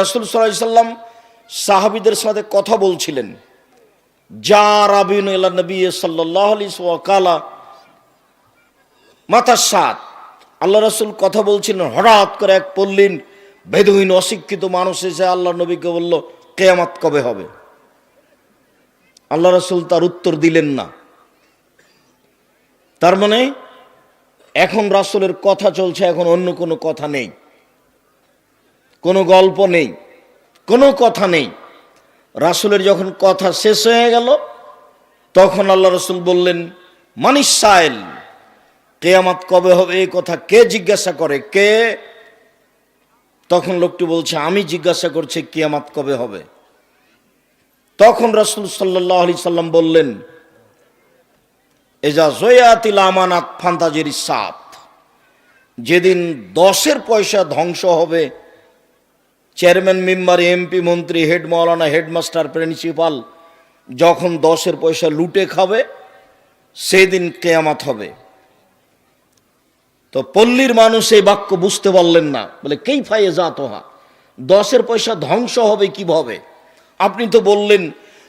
রাসূল সাল্লাল্লাহু আলাইহি সাল্লাম সাহাবীদের সাথে কথা বলছিলেন। যা রাবিন ইলা নবী সাল্লাল্লাহু আলাইহি ওয়া কালা মাতা সাত, আল্লাহ রাসূল কথা বলছিলেন, হঠাৎ করে এক পল্লীন বেদুইন অশিক্ষিত মানুষ এসে আল্লাহ নবীকে বলল, কিয়ামত কবে হবে? আল্লাহ রাসূল তার উত্তর দিলেন না। তার মানে এখন রাসূলের কথা চলছে, এখন অন্য কোনো কথা নেই, কোনো গল্প নেই, কোনো কথা নেই। রাসূলের যখন কথা শেষ হয়ে গেল, তখন আল্লাহ রাসূল বললেন, মানিস সাইল, কিয়ামত কবে হবে এই কথা কে জিজ্ঞাসা করে? কে? তখন লোকটি বলছে, আমি জিজ্ঞাসা করছি কিয়ামত কবে হবে। তখন রাসূল সাল্লাল্লাহু আলাইহি সাল্লাম বললেন, এজা জয়াতিল আমানাত ফান্তাজির সাত, যেদিন 10-এর পয়সা ধ্বংস হবে, চেয়ারম্যান, মেম্বার, এমপি, মন্ত্রী, হেড মাওলানা, হেডমাস্টার, প্রিন্সিপাল যখন 10-এর পয়সা লুটে খাবে, সেদিন কিয়ামত হবে। তো পল্লীর মানুষ এই বাক্য বুঝতে পারলেন না, বলে কাইফা ইয়াজাতুহা, 10-এর পয়সা ধ্বংস হবে কিভাবে? আপনি তো বললেন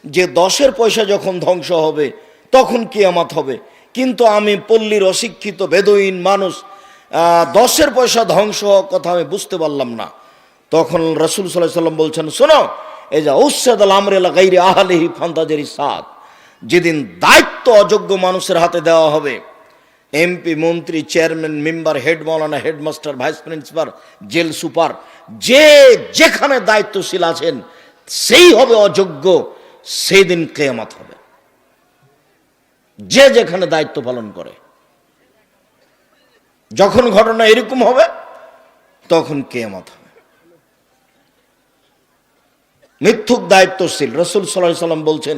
যে 10-এর পয়সা যখন ধ্বংস হবে তখন কিয়ামত হবে, কিন্তু আমি পল্লীর অশিক্ষিত বেদুইন মানুষ, 10-এর পয়সা ধ্বংস হওয়ার কথা আমি বুঝতে পারলাম না। তখন রাসূল সাল্লাল্লাহু আলাইহি সাল্লাম বলছেন, শোনো, এই যে উসাদাল আমরে লা গায়রি আহলিহি ফান্তাজিরি সাত, যেদিন দায়িত্ব অযোগ্য মানুষের হাতে দেওয়া হবে, এমপি, মন্ত্রী, চেয়ারম্যান, মেম্বার, হেড মাওলানা, headmaster, vice principal, jail super, যে যেখানে দায়িত্বশীল আছেন সেই হবে অযোগ্য, সেই দিন কিয়ামত হবে। যে যেখানে দায়িত্ব পালন করে, যখন ঘটনা এরকম হবে তখন কিয়ামত হবে। মিথ্যুক দায়িত্বশীল, রাসূল সাল্লাল্লাহু আলাইহি সাল্লাম বলছেন,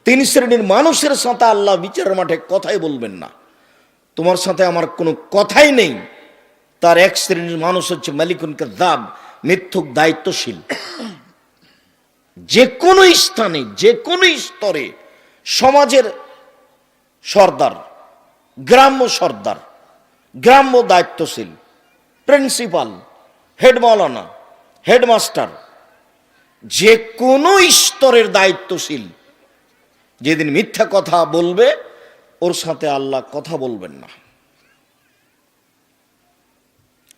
3 শ্রেণীর মানুষের সাথে আল্লাহ বিচারের মাঠে কথাই বলবেন না। তোমার সাথে আমার কোনো কথাই নেই। তার এক শ্রেণীর মানুষ হচ্ছে মালিকুন কাযাব, মিথ্যুক দায়িত্বশীল। যে কোনো স্থানে, যে কোনো স্তরে, সমাজের সর্দার, গ্রাম্য সর্দার, গ্রাম্য দায়িত্বশীল, প্রিন্সিপাল, হেড মাওলানা, হেডমাস্টার, যে কোনো স্তরের দায়িত্বশীল যেদিন মিথ্যা কথা বলবে, ওর সাথে আল্লাহ কথা বলবেন না।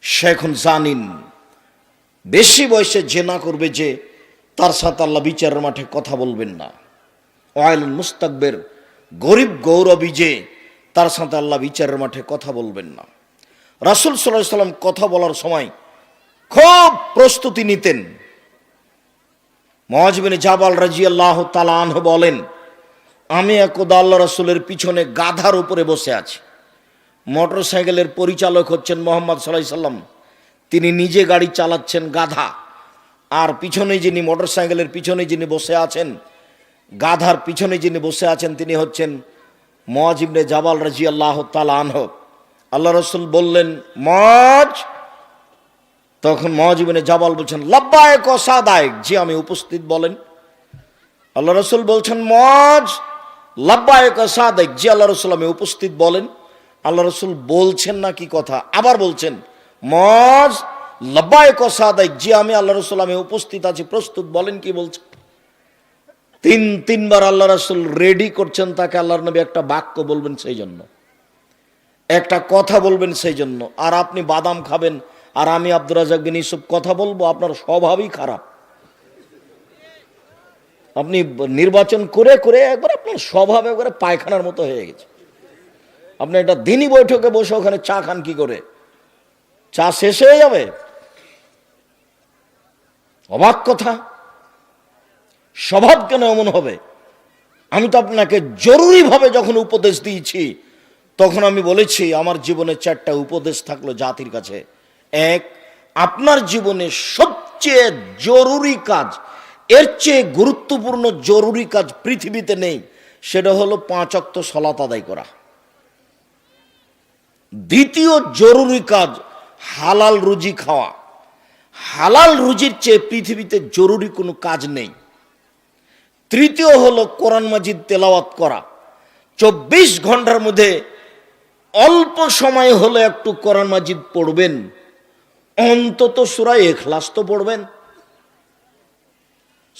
সে এখন জানিন বেশি বয়সে জেনা করবে, যে তার সাথে আল্লাহ বিচারের মাঠে কথা বলবেন না। ওয়াইলুল মুস্তাকবির, গরিব গৌরবী, যে তার সাথে আল্লাহ বিচারের মাঠে কথা বলবেন না। রাসূল সাল্লাল্লাহু আলাইহি সাল্লাম কথা বলার সময় খুব প্রস্তুতি নিতেন। মুআয বিন জাবাল রাদিয়াল্লাহু তাআলা আনহু বলেন, আমি একদা আল্লাহ রাসূলের পিছনে গাধার উপরে বসে আছি। মোটর সাইকেলের পরিচালক হচ্ছেন মুহাম্মদ সাল্লাল্লাহু আলাইহি সাল্লাম, তিনি নিজে গাড়ি চালাচ্ছেন গাধা, আর পিছনে যিনি, মোটর সাইকেলের পিছনে যিনি বসে আছেন, গাধার পিছনে যিনি বসে আছেন, তিনি হচ্ছেন মুআয ইবনে জাবাল রাদিয়াল্লাহু তাআলা আনহু। আল্লাহ রাসূল বললেন, মুআয। তখন মুআয ইবনে জাবাল বলছেন, লাব্বাইক ওয়া সাদাইক, জি আমি উপস্থিত, বলেন। আল্লাহ রাসূল বলছেন, মুআয লাব্বাইক ওয়া সাদাইক, জি আল্লাহ রাসূল আমি উপস্থিত, বলেন। আল্লাহ রাসূল বলছেন না কি কথা, আবার বলছেন, মুআয লাব্বাইক ওয়া সাদাইক, জি আমি আল্লাহ রাসূল আমি উপস্থিত আছি, প্রস্তুত, বলেন কি বলছেন। তিনবার আল্লাহ রাসূল রেডি করছেন তাকে, আল্লাহর নবী একটা বাক্য বলবেন সেই জন্য, একটা কথা বলবেন সেই জন্য। আর আপনি বাদাম খাবেন আর আমি আব্দুর রাজ্জাক বিন ইউসুফ কথা বলবো, আপনার স্বভাবই খারাপ। আপনি নির্বাচন করে করে একবার আপনার স্বভাব একবারে পায়খানার মতো হয়ে গেছে। আপনি একটা দিনই বৈঠকে বসে ওখানে চা খান কি করে? চা শেষ হয়ে যাবে। অবাক কথা, স্বভাব কেন এমন হবে? আমি তো আপনাকে জরুরিভাবে যখন উপদেশ দিয়েছি, তখন আমি বলেছি আমার জীবনে 4টা উপদেশ থাকলো জাতির কাছে। এক, আপনার জীবনে সবচেয়ে জরুরি কাজ, এর চেয়ে গুরুত্বপূর্ণ জরুরি কাজ পৃথিবীতে নেই, সেটা হলো 5 ওয়াক্ত সালাত আদায় করা। দ্বিতীয় জরুরি কাজ হালাল রুজি খাওয়া। হালাল রুজির চেয়ে পৃথিবীতে জরুরি কোনো কাজ নেই। তৃতীয় হলো কোরআন মাজিদ তেলাওয়াত করা। 24 ঘন্টার মধ্যে অল্প সময় হলে একটু কোরআন মাজিদ পড়বেন, অন্তত সূরা ইখলাস তো পড়বেন।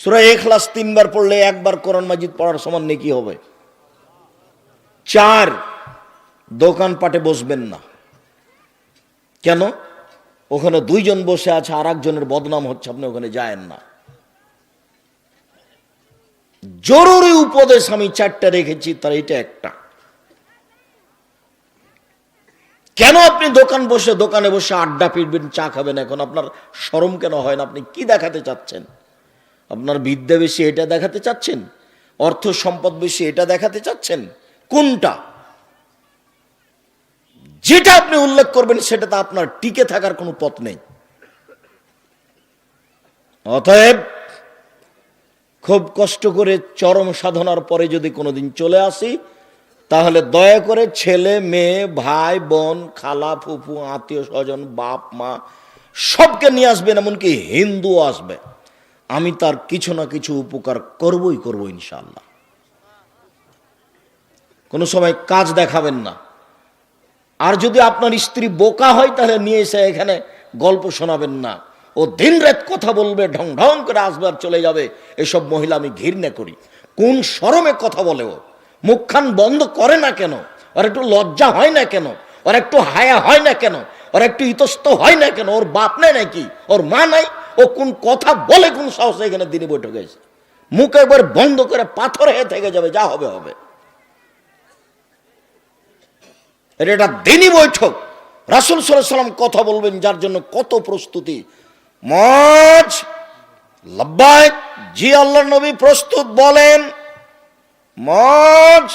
সূরা ইখলাস 3 বার পড়লে একবার কোরআন মাজিদ পড়ার সমান নেকি হবে। 4, দোকানপাটে বসবেন না। কেন? ওখানে 2 জন বসে আছে, আর একজনের বদনাম হচ্ছে, আপনি ওখানে যায়েন না। জরুরি উপদেশ আমি 4টা রেখেছি, তার এটা একটা। কেন আপনি দোকানে বসে আড্ডা পিটবেন, চা খাবেন? এখন আপনার শরম কেন হয় না? আপনি কি দেখাতে চাচ্ছেন? আপনার বিদ্যা বেশি এটা দেখাতে চাচ্ছেন? অর্থ সম্পদ বেশি এটা দেখাতে চাচ্ছেন? কোনটা? যেটা আপনি উল্লেখ করবেন সেটাতে আপনার টিকে থাকার কোনো পথ নেই। অতএব খুব কষ্ট করে চরম সাধনার পরে যদি কোনোদিন চলে আসি, তাহলে দয়া করে ছেলে মেয়ে ভাই বোন খালা ফুফু আত্মীয় স্বজন বাপ মা সবকে নিয়ে আসবেন, এমনকি হিন্দু আসবে। আমি তার কিছু না কিছু উপকার করবই করব ইনশাআল্লাহ। কোনো সময় কাজ দেখাবেন না। আর যদি আপনার স্ত্রী বোকা হয় তাহলে নিয়ে এসে এখানে গল্প শোনাবেন না। ও দিন রাত কথা বলবে, ঢং ঢং করে আসবে আর চলে যাবে। এসব মহিলা আমি ঘৃণা করি। কোন শরমে কথা বলে ও? মুখখান বন্ধ করে না কেন? ওর একটু লজ্জা হয় না কেন? ওর একটু হায়া হয় না কেন? ওর একটু ইতস্ত হয় না কেন? ওর বাপ নাই নাকি? ওর মা নাই? ও কোন কথা বলে, কোন সাহসে এখানে দিনে বৈঠকে এসে মুখ একবার বন্ধ করে পাথর হয়ে থেকে যাবে, যা হবে হবে। এটা দিনই বৈঠক। রাসূল সাল্লাল্লাহু আলাইহি ওয়াসাল্লাম কথা বলবেন, যার জন্য কত প্রস্তুতি। মজ লাব্বাইক, জি আল্লাহর নবী প্রস্তুত, বলেন। মজ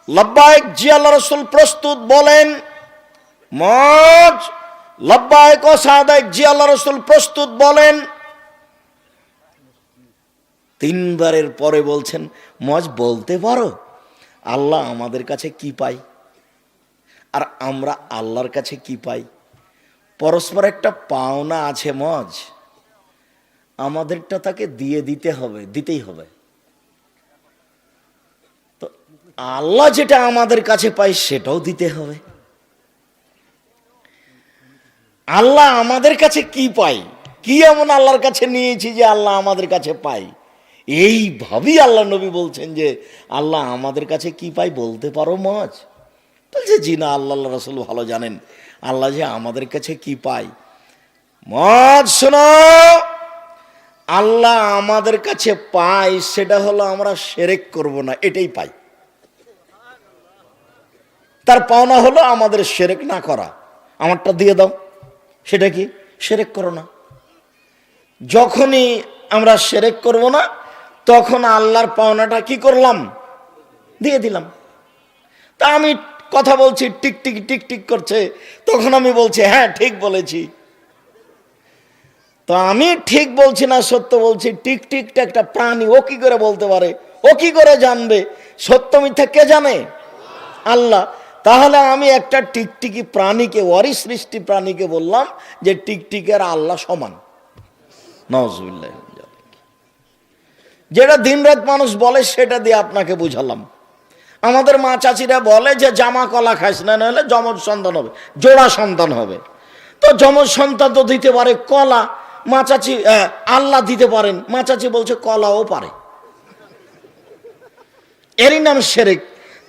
লাব্বাইক, জি আল্লাহ রাসূল প্রস্তুত, বলেন। মজ লাব্বাইক ও সাদাইক, জি আল্লাহ রাসূল প্রস্তুত, বলেন। 3 বারের পরে বলছেন, মজ বলতে পারো আল্লাহ আমাদের কাছে কি পাই আর আমরা আল্লাহর কাছে কি পাই? পরস্পর একটা পাওনা আছে মজ, আমাদেরটা তাকে দিয়ে দিতে হবে, দিতেই হবে। তো আল্লাহ যেটা আমাদের কাছে পাই সেটাও দিতে হবে। আল্লাহ আমাদের কাছে কি পাই, কি এমন আল্লাহর কাছে নিয়েছি যে আল্লাহ আমাদের কাছে পাই? এইভাবেই আল্লাহ নবী বলছেন যে আল্লাহ আমাদের কাছে কি পাই বলতে পারো মজ? বলছে জি না, আল্লাহ রাসূল ভালো জানেন আল্লাহ যে আমাদের কাছে কি পাই। মজ শোনো, আল্লাহ আমাদের কাছে পাই সেটা হলো আমরা শিরক করব না, এটাই পাই। তার পাওনা হলো আমাদের শিরক না করা। আমারটা দিয়ে দাও, সেটা কি? শিরক করো না। যখনই আমরা শিরক করব না, তখন আল্লাহর পাওনাটা কি করলাম? দিয়ে দিলাম। তা আমি কথা বলছি, টিক টিক টিক টিক করছে, তখন আমি বলছি হ্যাঁ ঠিক বলেছি। তো আমি ঠিক বলছি না সত্য বলছি? টিক টিকটা একটা প্রাণী, ও কি করে বলতে পারে? ও কি করে জানবে? সত্য মিথ্যা কে জানে? আল্লাহ। তাহলে আমি একটা টিকটিকি প্রাণীকে, ওরই সৃষ্টি প্রাণীকে বললাম যে টিকটিকের আল্লাহ সমান। নাউজুবিল্লাহ। যেটা দিনরাত মানুষ বলে সেটা দিয়ে আপনাকে বুঝালাম। আমাদের মা চাচিরা বলে যে জামা কলা খাইস না, নাহলে যমজ সন্তান হবে, জোড়া সন্তান হবে। তো যমজ সন্তান তো দিতে পারে কলা, মা চাচি আল্লাহ দিতে পারেন, মা চাচি বলছে কলাও পারে, এরই নাম শিরক।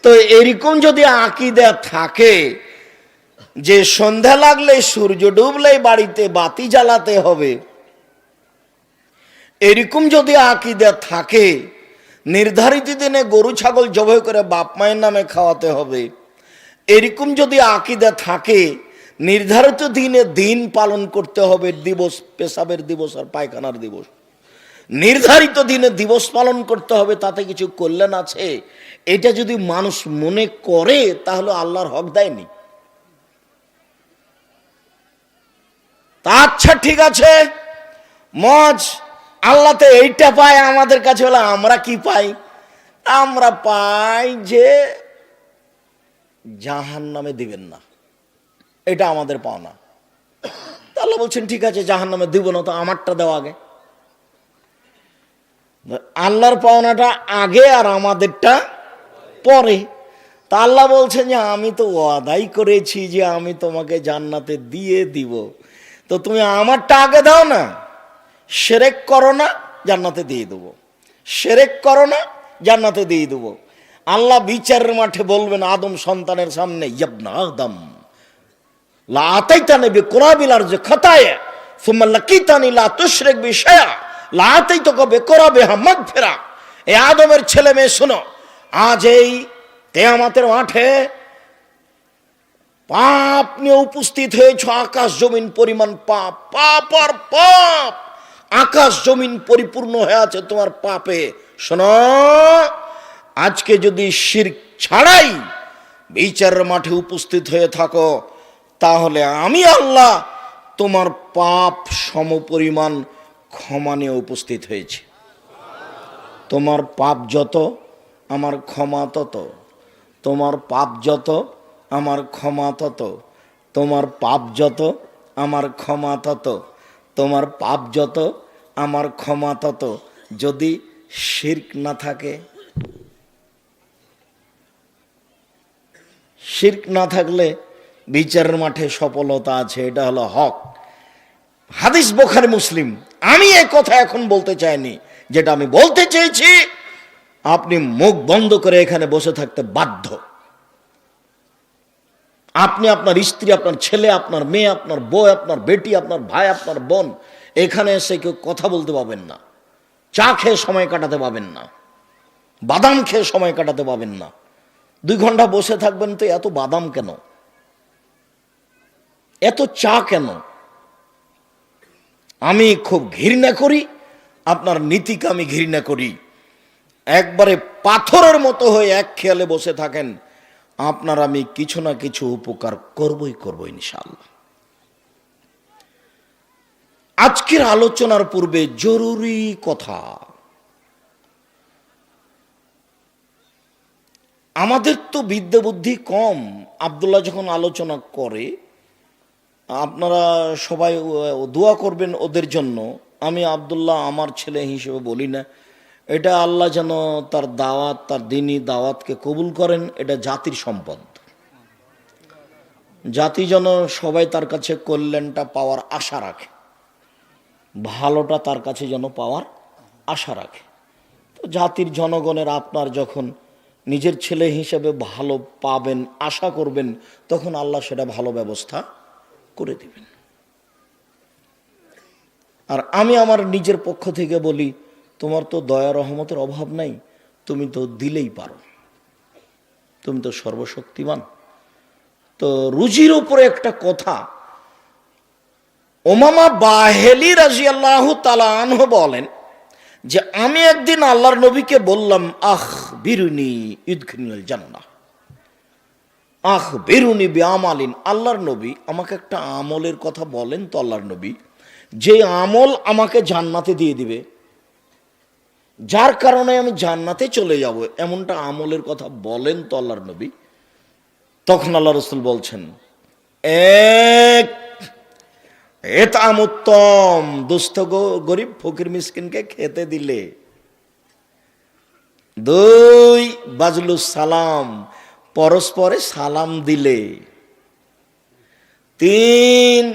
তো এরকম যদি আকীদা থাকে যে সন্ধ্যা লাগলে সূর্য ডুবলেই বাড়িতে বাতি জ্বালাতে হবে, এরকম যদি আকীদা থাকে, নির্ধারিত দিনে গরু ছাগল জবাই করে বাপ মায়ের নামে খাওয়াতে হবে, এরকম যদি আকীদা থাকে, নির্ধারিত দিনে দিন পালন করতে হবে, দিবস, পেশাবের দিবস আর পায়খানার দিবস, নির্ধারিত দিনে দিবস পালন করতে হবে, তাতে কিছু কল্যাণ আছে, এটা যদি মানুষ মনে করে তাহলে আল্লাহর হক দেয়নি। তা আচ্ছা ঠিক আছে মজ, আল্লাহ তো এইটা পায়, আমাদের কাছে হলো আমরা কি পাই? আমরা পাই যে জাহান্নামে দিবেন না, এটা আমাদের পাওনা। আল্লাহ বলছেন ঠিক আছে জাহান্নামে দিব না, তো আমারটা দেওয়া আগে। আল্লাহর পাওনাটা আগে আর আমাদেরটা পরে। তা আল্লাহ বলছেন যে আমি তো ওয়াদাই করেছি যে আমি তোমাকে জান্নাতে দিয়ে দিব, তো তুমি আমারটা আগে দাও না, শিরক করো না, জান্নাতে দিয়ে দেবো, শিরক করো না, জান্নাতে দিয়ে দেবো। আল্লাহ বিচারের মাঠে বলবেন আদম সন্তানের সামনে, ইবনা আদম লা আতাইতানি বিকুরাবিল আরজি খাতায়া সুম্মা লাকিতানি লা তুশরিক বি শাইআ লা আতাইতুকা বিকুরাবিহা মাগফিরা। এ আদমের ছেলে মেয়ে শোনো, আজ এই কিয়ামতের মাঠে পাপ নিয়ে উপস্থিত হয়েছ, আকাশ জমিন পরিমাণ পাপ, পাপ আর পাপ, আকাশ জমিন পরিপূর্ণ হয়ে আছে তোমার পাপে। শোনো, আজকে যদি শিরক ছাড়াই বিচারের মাঠে উপস্থিত হয়ে থাকো, তাহলে আমি আল্লাহ তোমার পাপ সমপরিমাণ ক্ষমা নিয়ে উপস্থিত হয়েছি। তোমার পাপ যত আমার ক্ষমা তত, তোমার পাপ যত আমার ক্ষমা তত, তোমার পাপ যত আমার ক্ষমা তত, তোমার পাপ যত আমার ক্ষমা তত। যদি শিরক না থাকে, শিরক না থাকলে বিচারের মাঠে সফলতা আছে, এটা হলো হক। হাদিস বুখারী মুসলিম। আমি এই কথা এখন বলতে চাইনি, যেটা আমি বলতে চেয়েছি আপনি মুখ বন্ধ করে এখানে বসে থাকতে বাধ্য। আপনি, আপনার স্ত্রী, আপনার ছেলে, আপনার মেয়ে, আপনার বউ, আপনার বেটি, আপনার ভাই, আপনার বোন, এখানে এসে কেউ কথা বলতে পাবেন না, চা খেয়ে সময় কাটাতে পাবেন না, বাদাম খেয়ে সময় কাটাতে পাবেন না। 2 ঘন্টা বসে থাকবেন তো এত বাদাম কেন, এত চা কেন? আমি খুব ঘৃণা করি, আপনার নীতিকে আমি ঘৃণা করি। একবারে পাথরের মতো হয়ে এক খেয়ালে বসে থাকেন, আপনার আমি কিছু না কিছু উপকার করবই করব ইনশাআল্লাহ। আজকের আলোচনার পূর্বে জরুরি কথা, আমাদের তো বিদ্যা বুদ্ধি কম। আব্দুল্লাহ যখন আলোচনা করে, আপনারা সবাই দোয়া করবেন ওদের জন্য। আমি আব্দুল্লাহ আমার ছেলে হিসেবে বলি না, এটা আল্লাহ যেন তার দাওয়াত, তার দ্বীনি দাওয়াতকে কবুল করেন। এটা জাতির সম্পদ, জাতি যেন সবাই তার কাছে কল্যাণটা পাওয়ার আশা রাখে, ভালোটা তার কাছে যেন পাওয়ার আশা রাখে। তো জাতির জনগণের আপনার যখন নিজের ছেলে হিসেবে ভালো পাবেন আশা করবেন, তখন আল্লাহ সেটা ভালো ব্যবস্থা করে দিবেন। আর আমি আমার নিজের পক্ষ থেকে বলি, তোমার তো দয়া রহমতের অভাব নাই, তুমি তো দিলেই পারো, তুমি তো সর্বশক্তিমান। তো রুজির উপরে একটা কথা, উমামা বাহেলি রাদিয়াল্লাহু তাআলা আনহু বলেন যে আমি একদিন আল্লাহর নবীকে বললাম, আখ বিরুনি ইদখিলুল জান্নাহ, আখ বিরুনি বিআমালিন। আল্লাহর নবী আমাকে একটা আমলের কথা বলেন তো আল্লাহর নবী, যে আমল আমাকে জান্নাতে দিয়ে দিবে, যার কারণে আমি জান্নাতে চলে যাব, এমনটা আমলের কথা বলেন তো আল্লাহর নবী। তখন আল্লাহ রাসূল বলছেন, এক এতাম উত্তম, দুস্থ গরিব ফকির মিসকিনকে খেতে দিলে। 2 বাজলুস সালাম, পরস্পরে সালাম দিলে। 3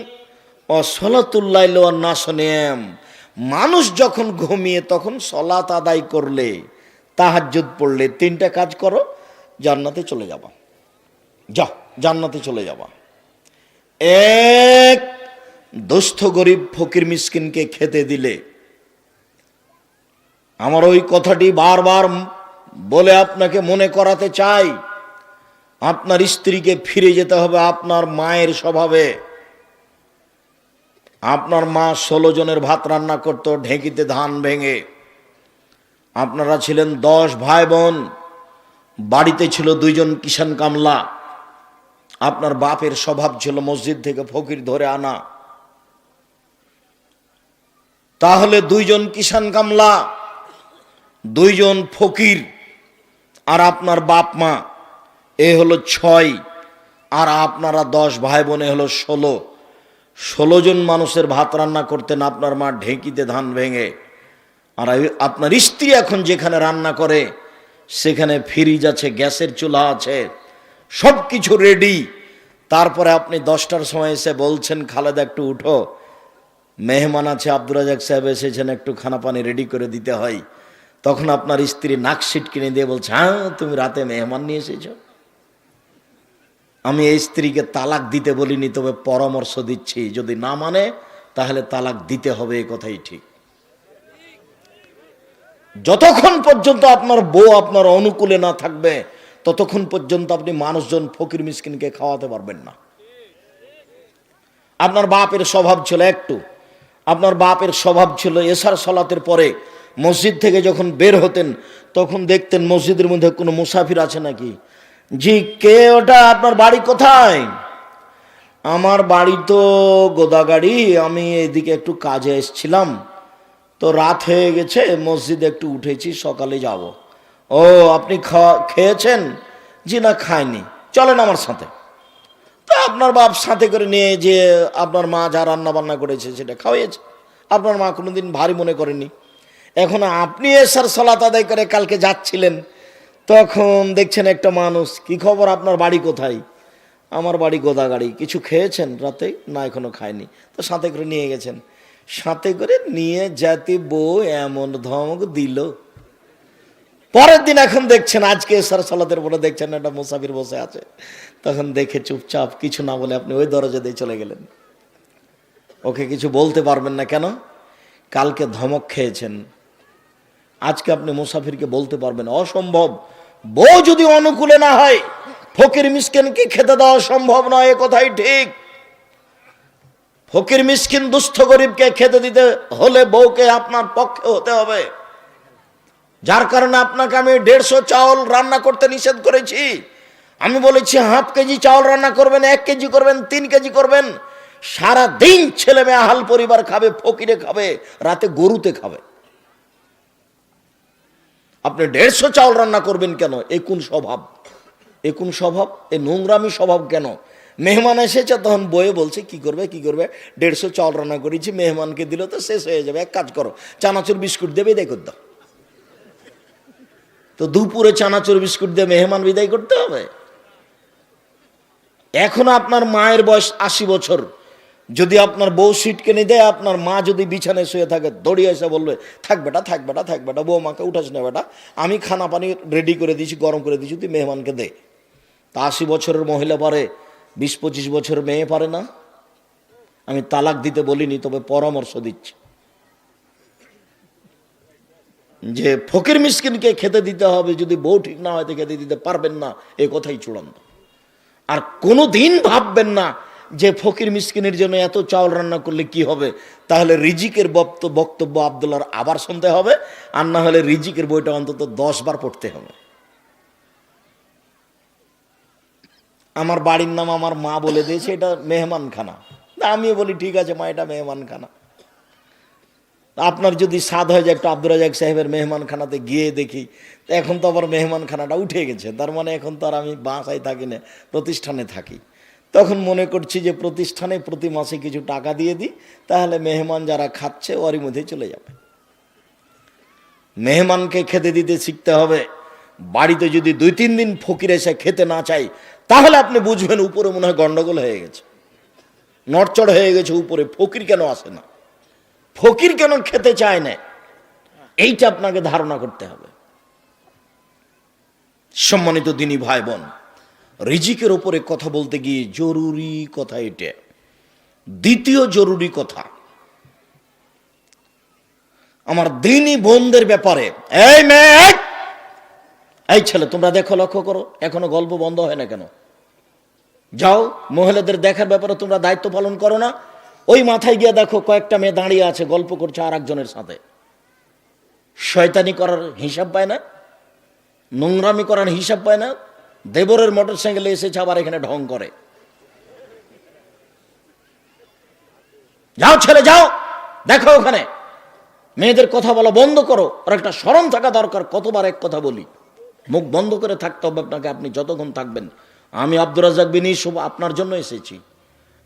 অসলাতুল লাইল ওয়ান নাস নিয়াম, মানুষ যখন ঘুমিয়ে তখন সলাত আদায় করলে, তাহাজ্জুদ পড়লে, 3টা কাজ করো, জান্নাতে চলে যাবা। যাও, জান্নাতে চলে যাবা। 1 দুস্থ গরিব ফকির মিসকিনকে খেতে দিলে। আমার ওই কথাটি বারবার বলে আপনাকে মনে করাতে চাই, আপনার স্ত্রীকে ফিরে যেতে হবে আপনার মায়ের স্বভাবে। আপনার মা 16 জনের ভাত রান্না করত ঢেঁকিতে ধান ভেঙে। আপনারা ছিলেন 10 ভাই বোন, বাড়িতে ছিল 2 জন কিষান কামলা। আপনার বাপের স্বভাব ছিল মসজিদ থেকে ফকির ধরে আনা। তাহলে 2 জন কিষান কামলা, 2 জন ফকির, আর আপনার বাপ মা, এ হলো 6, আর আপনারা 10 ভাই বোনে হলো 16 জন মানুষের ভাত রান্না করতেন আপনার মা ঢেঁকিতে ধান ভেঙে। আর আপনার স্ত্রী এখন যেখানে রান্না করে সেখানে ফ্রিজ আছে, গ্যাসের চুলা আছে, সব কিছু রেডি। তারপরে আপনি 10টার সময় এসে বলছেন, খালেদা একটু উঠো, মেহমান আছে, আব্দুর রাজাক সাহেব এসেছেন, একটু খানা পানি রেডি করে দিতে হয়, তখন আপনার স্ত্রী নাকশিট কিনে দিয়ে বলছে, হ্যাঁ তুমি রাতে মেহমান নিয়ে এসেছ। আমি এই স্ত্রীকে তালাক দিতে বলিনি, তবে পরামর্শ দিচ্ছি, যদি না মানে তাহলে তালাক দিতে হবে, এই কথাই ঠিক। যতক্ষণ পর্যন্ত আপনার বউ আপনার অনুকূলে না থাকবে ততক্ষণ পর্যন্ত আপনি মানুষজন ফকির মিসকিনকে খাওয়াতে পারবেন না। আপনার বাপের স্বভাব ছিল আপনার বাপের স্বভাব ছিল এশার সালাতের পরে মসজিদ থেকে যখন বের হতেন তখন দেখতেন মসজিদের মধ্যে কোনো মুসাফির আছে নাকি। জি, কে ওটা? আপনার বাড়ি কোথায়? আমার বাড়ি তো গোদাগাড়ি, আমি এদিকে একটু কাজে এসেছিলাম, তো রাত হয়ে গেছে, মসজিদে একটু উঠেছি, সকালে যাব। ও, আপনি খেয়েছেন? জি না, খাইনি, চলেন আমার সাথে। তা আপনার বাপ সাথে করে নিয়ে যে আপনার মা যা রান্না বান্না করেছে সেটা খাওয়াইছে। আপনার মা কোনোদিন ভারী মনে করেনি। এখন আপনি এসার সালাত আদায় করে কালকে যাচ্ছিলেন, তখন দেখছেন একটা মানুষ, কি খবর, আপনার বাড়ি কোথায়? আমার বাড়ি গোদাগাড়ি। কিছু খেয়েছেন রাতে? না, এখনো খায়নি। তো সাথে করে নিয়ে গেছেন। সাথে করে নিয়ে যেতে বউ এমন ধমক দিল। পরের দিন এখন দেখছেন, আজকে এসার সালাতের পরে দেখছেন একটা মুসাফির বসে আছে, তখন দেখে চুপচাপ কিছু না বলে আপনি ওই দরজা দিয়ে চলে গেলেন। ওকে কিছু বলতে পারবেন না, কেন? কালকে ধমক খেয়েছেন, আজকে আপনি মুসাফিরকে বলতে পারবেন? অসম্ভব। বউ যদি অনুকূলে না হয় ফকির মিসকিনকে খেতে দেওয়া সম্ভব নয়, এ কথাই ঠিক। ফকির মিসকিন দুস্থ গরিবকে খেতে দিতে হলে বউকে আপনার পক্ষে হতে হবে। যার কারণে আপনাকে আমি 150 চাউল রান্না করতে নিষেধ করেছি। আমি বলেছি হাফ কেজি চাউল রান্না করবেন, 1 কেজি করবেন, 3 কেজি করবেন। সারা দিন ছেলে মেয়ে হাল পরিবার খাবে, ফকিরে খাবে, রাতে গরুতে খাবে। আপনি 150 চাউল রান্না করবেন কেন? এ কোন স্বভাব? এ কোন স্বভাব? এ নোংরামি স্বভাব কেন? মেহমান এসেছে, তখন বয়ে বলছে কি করবে 150 চাউল রান্না করেছি, মেহমানকে দিল তো শেষ হয়ে যাবে, এক কাজ করো, চানাচুর বিস্কুট দেবে বিদায় করে দাও। তো দুপুরে চানাচুর বিস্কুট দিয়ে মেহমান বিদায় করতে হবে? এখনো আপনার মায়ের বয়স 80 বছর, যদি আপনার বউ সিট কিনে দেয়, আপনার মা যদি বিছানায় শুয়ে থাকে, দৌড়িয়ে এসে বলবে, থাক বেটা, থাক বেটা, থাক বেটা, বউ মাকে উঠাস না বেটা, আমি খানা পানি রেডি করে দিয়েছি, গরম করে দিয়েছি, তুই মেহমানকে দে। তা 80 বছরের মহিলা পারে, 20-25 বছর মেয়ে পারে না? আমি তালাক দিতে বলিনি, তবে পরামর্শ দিচ্ছি যে ফকির মিসকিনকে খেতে দিতে হবে, যদি বউ ঠিক না হয় তো খেতে দিতে পারবেন না, এ কথাই চূড়ান্ত। আর কোনো দিন ভাববেন না যে ফকির মিসকিনের জন্য এত চাউল রান্না করলে কি হবে, তাহলে রিজিকের বক্তব্য আব্দুল্লাহর আবার শুনতে হবে, আর না হলে রিজিকের বইটা অন্তত 10 বার পড়তে হবে। আমার বাড়ির নাম আমার মা বলে দিয়েছে, এটা মেহমানখানা। আমিও বলি ঠিক আছে মা, এটা মেহমানখানা। আপনার যদি স্বাদ হয় যে একটু আব্দুর রাজাক সাহেবের মেহমানখানাতে গিয়ে দেখি, এখন তো আবার মেহমানখানাটা উঠে গেছে, তার মানে এখন তো আর আমি বাসায় থাকি না, প্রতিষ্ঠানে থাকি। তখন মনে করছি যে প্রতিষ্ঠানে প্রতি মাসে কিছু টাকা দিয়ে দিই, তাহলে মেহমান যারা খাচ্ছে ওরই মধ্যে চলে যাবে। মেহমানকে খেতে দিতে শিখতে হবে। বাড়িতে যদি 2-3 দিন ফকির এসে খেতে না চাই, তাহলে আপনি বুঝবেন উপরে মনে হয় গন্ডগোল হয়ে গেছে, নড়চড় হয়ে গেছে উপরে। ফকির কেন আসে না, ফকির কেন খেতে চায় না, এইটা আপনাকে ধারণা করতে হবে। সম্মানিত দিনী ভাই বোন, রিজিকের উপরে কথা বলতে গিয়ে জরুরি কথা এটা। দ্বিতীয় জরুরি কথা আমার দিনী বোনদের ব্যাপারে। এই মেয়ে, এই ছেলে, তোমরা দেখো, লক্ষ্য করো, এখনো গল্প বন্ধ হয় না কেন? যাও, মহিলাদের দেখার ব্যাপারে তোমরা দায়িত্ব পালন করো না? ওই মাথায় গিয়ে দেখো, কয়েকটা মেয়ে দাঁড়িয়ে আছে, গল্প করছে আর একজনের সাথে। শয়তানি করার হিসাব পায় না, নোংরামি করার হিসাব পায় না। দেবরের মোটর সাইকেলে এসেছে, আবার এখানে ঢং করে। যাও ছেলে, যাও, দেখো ওখানে। মেয়েদের কথা বলা বন্ধ করো, আর একটা শরম থাকা দরকার। কতবার এক কথা বলি, মুখ বন্ধ করে থাকতে হবে আপনাকে, আপনি যতক্ষণ থাকবেন। আমি আব্দুর রাজ্জাক বিন ইউসুফ আপনার জন্য এসেছি।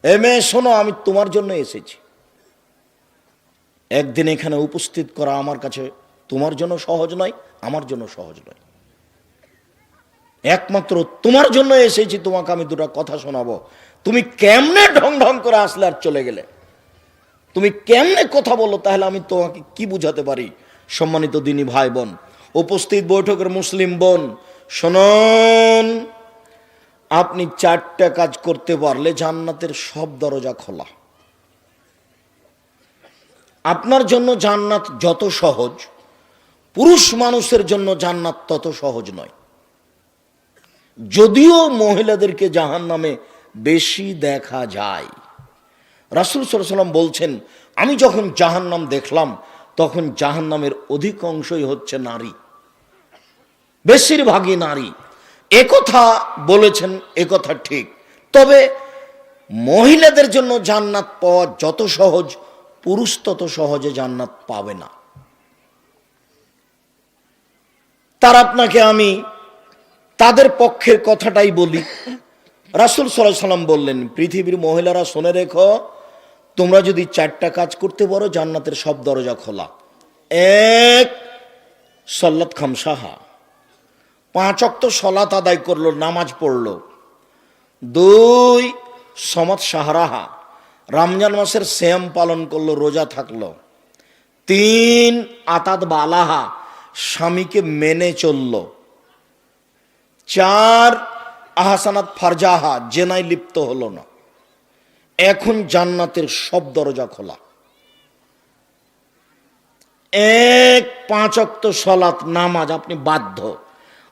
এ মেয়ে শোনো, আমি তোমার জন্য এসেছি। একদিন এখানে উপস্থিত করা আমার কাছে তোমার জন্য সহজ নয়, আমার জন্য সহজ নয়। একমাত্র তোমার জন্য এসেছি, তোমাকে আমি দুটো কথা শোনাবো। তুমি কেমনে ঢং ঢং করে আসলে আর চলে গেলে? তুমি কেমনে কথা বলো, তাহলে আমি তোমাকে কি বুঝাতে পারি? সম্মানিত দিনী ভাই বোন, উপস্থিত বৈঠকের মুসলিম বোন, শুনুন, আপনি 4টা কাজ করতে পারলে জান্নাতের সব দরজা খোলা। আপনার জন্য জান্নাত যত সহজ, পুরুষ মানুষের জন্য জান্নাত তত সহজ নয়। যদিও মহিলাদেরকে জাহান্নামে বেশি দেখা যায়। রাসূল সাল্লাল্লাহু আলাইহি ওয়াসাল্লাম বলছেন, আমি যখন জাহান্নাম দেখলাম তখন জাহান্নামের অধিকাংশই হচ্ছে নারী, বেশিরভাগই নারী। একথা বলেছেন, একথা ঠিক। তবে মহিলাদের জন্য জান্নাত পাওয়া যত সহজ, পুরুষ তত সহজে জান্নাত পাবে না। তার আপনাকে আমি তাদের পক্ষের কথাটাই বলি। রাসূল সাল্লাল্লাহু আলাইহি ওয়াসাল্লাম বললেন, পৃথিবীর মহিলারা শুনে রেখো, তোমরা যদি 4টা কাজ করতে পারো জান্নাতের সব দরজা খোলা। 1, সল্লাত খামসাহা, 5 ওয়াক্ত সলাত আদায় করলো, নামাজ পড়লো। 2, সমাত শাহরাহা, রমজান মাসের সিয়াম পালন করলো, রোজা থাকলো। 3, আতাত বালাহা, স্বামীকে মেনে চললো। 4, আহসানাত ফারজাহা, জেনায় লিপ্ত হলো না। এখন জান্নাতের সব দরজা খোলা। 1, 5 ওয়াক্ত সলাত নামাজ আপনি বাধ্য,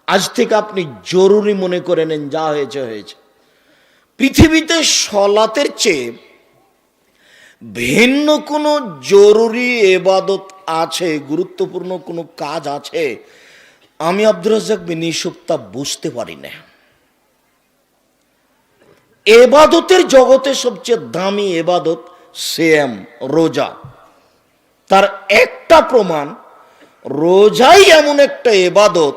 আজ থেকে আপনি জরুরি মনে করে নেন, যা হয়েছে হয়েছে। পৃথিবীতে সলাতের চেয়ে ভিন্ন কোনো জরুরি ইবাদত আছে, গুরুত্বপূর্ণ কোনো কাজ আছে, আমি আব্দুর রাজ্জাক বিন ইউসুফ তা বুঝতে পারি না। এবাদতের জগতে সবচেয়ে দামি এবাদত সিয়াম, রোজা। তার একটা প্রমাণ, রোজাই এমন একটা এবাদত,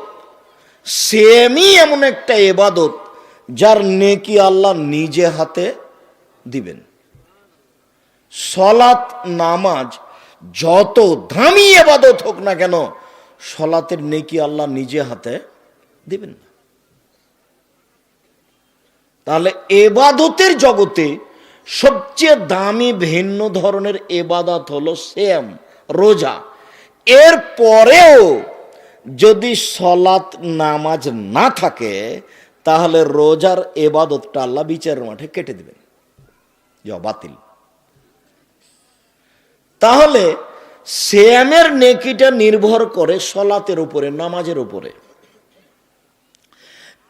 সিয়ামই এমন একটা এবাদত যার নেকি আল্লাহ নিজে হাতে দিবেন। সলাত নামাজ যত দামি এবাদত হোক না কেন, সলাতের নেকি আল্লাহ নিজে হাতে দিবেন না। তাহলে এবাদতের জগতে সবচেয়ে দামি ভিন্ন ধরনের এবাদত হলো সিয়াম, রোজা। এর পরেও যদি সলাত নামাজ না থাকে, তাহলে রোজার এবাদতটা আল্লাহ বিচারের মাঠে কেটে দিবেন, যা বাতিল। তাহলে সিয়ামের নেকিটা নির্ভর করে সলাতের উপরে, নামাজের উপরে।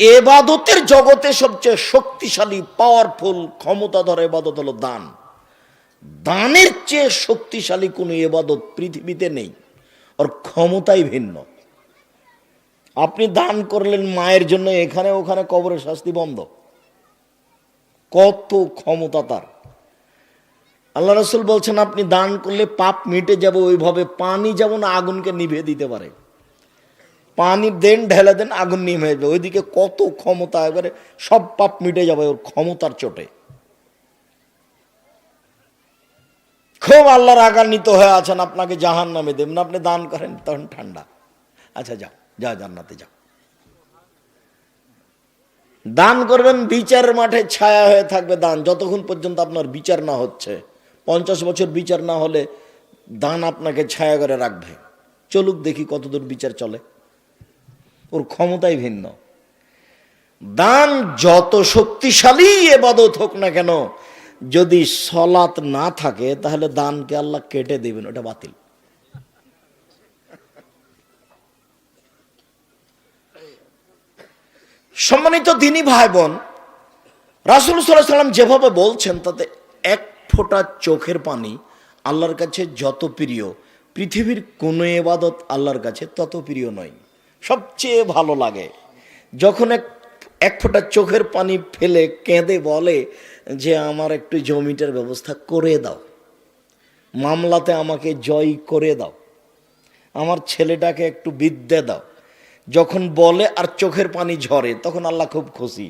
এবাদতের জগতে সবচেয়ে শক্তিশালী, পাওয়ারফুল, ক্ষমতাধর এবাদত হলো দান। দানের চেয়ে শক্তিশালী কোনো এবাদত পৃথিবীতে নেই, ওর ক্ষমতাই ভিন্ন। আপনি দান করলেন মায়ের জন্য, এখানে ওখানে কবরের শাস্তি বন্ধ, কত ক্ষমতা তার। আল্লাহ রাসূল বলছেন, আপনি দান করলে পাপ মিটে যাবে, ওইভাবে পানি যেমন আগুনকে নিভিয়ে দিতে পারে। পানি দেন, ঢেলে দেন, আগুন নিভে যাবে। ওইদিকে কত ক্ষমতা, এবারে সব পাপ মিটে যাবে ওর ক্ষমতার চোটে। খুব আল্লাহর রাগান্বিত হয়ে আছেন, আপনাকে জাহান্নামে দেবেন, আপনি দান করেন, তখন ঠান্ডা, আচ্ছা যাও, যা জান্নাতে যাও। দান করবেন, বিচারের মাঠে ছায়া হয়ে থাকবে দান, যতক্ষণ পর্যন্ত আপনার বিচার না হচ্ছে। 50 বছর বিচার না হলে দান আপনাকে ছায়া করে রাখবে। চলুক দেখি কতদূর বিচার চলে, ওর ক্ষমতাই ভিন্ন। দান যত শক্তিশালী ইবাদত হোক না কেন, যদি সলাত না থাকে তাহলে দানকে আল্লাহ কেটে দেবেন, ওটা বাতিল। সম্মানিত দিনী ভাই বোন, রাসূল সাল্লাল্লাহু আলাইহি ওয়াসাল্লাম যেভাবে বলছেন, তাতে এক ফোঁটা চোখের পানি আল্লাহর কাছে যত প্রিয়, পৃথিবীর কোনো ইবাদত আল্লাহর কাছে তত প্রিয় নয়। সবচেয়ে ভালো লাগে যখন এক ফোঁটা চোখের পানি ফেলে কেঁদে বলে যে আমার একটু জমিটার ব্যবস্থা করে দাও, মামলাতে আমাকে জয় করে দাও, আমার ছেলেটাকে একটু বিদ্যে দাও। যখন বলে আর চোখের পানি ঝরে, তখন আল্লাহ খুব খুশি।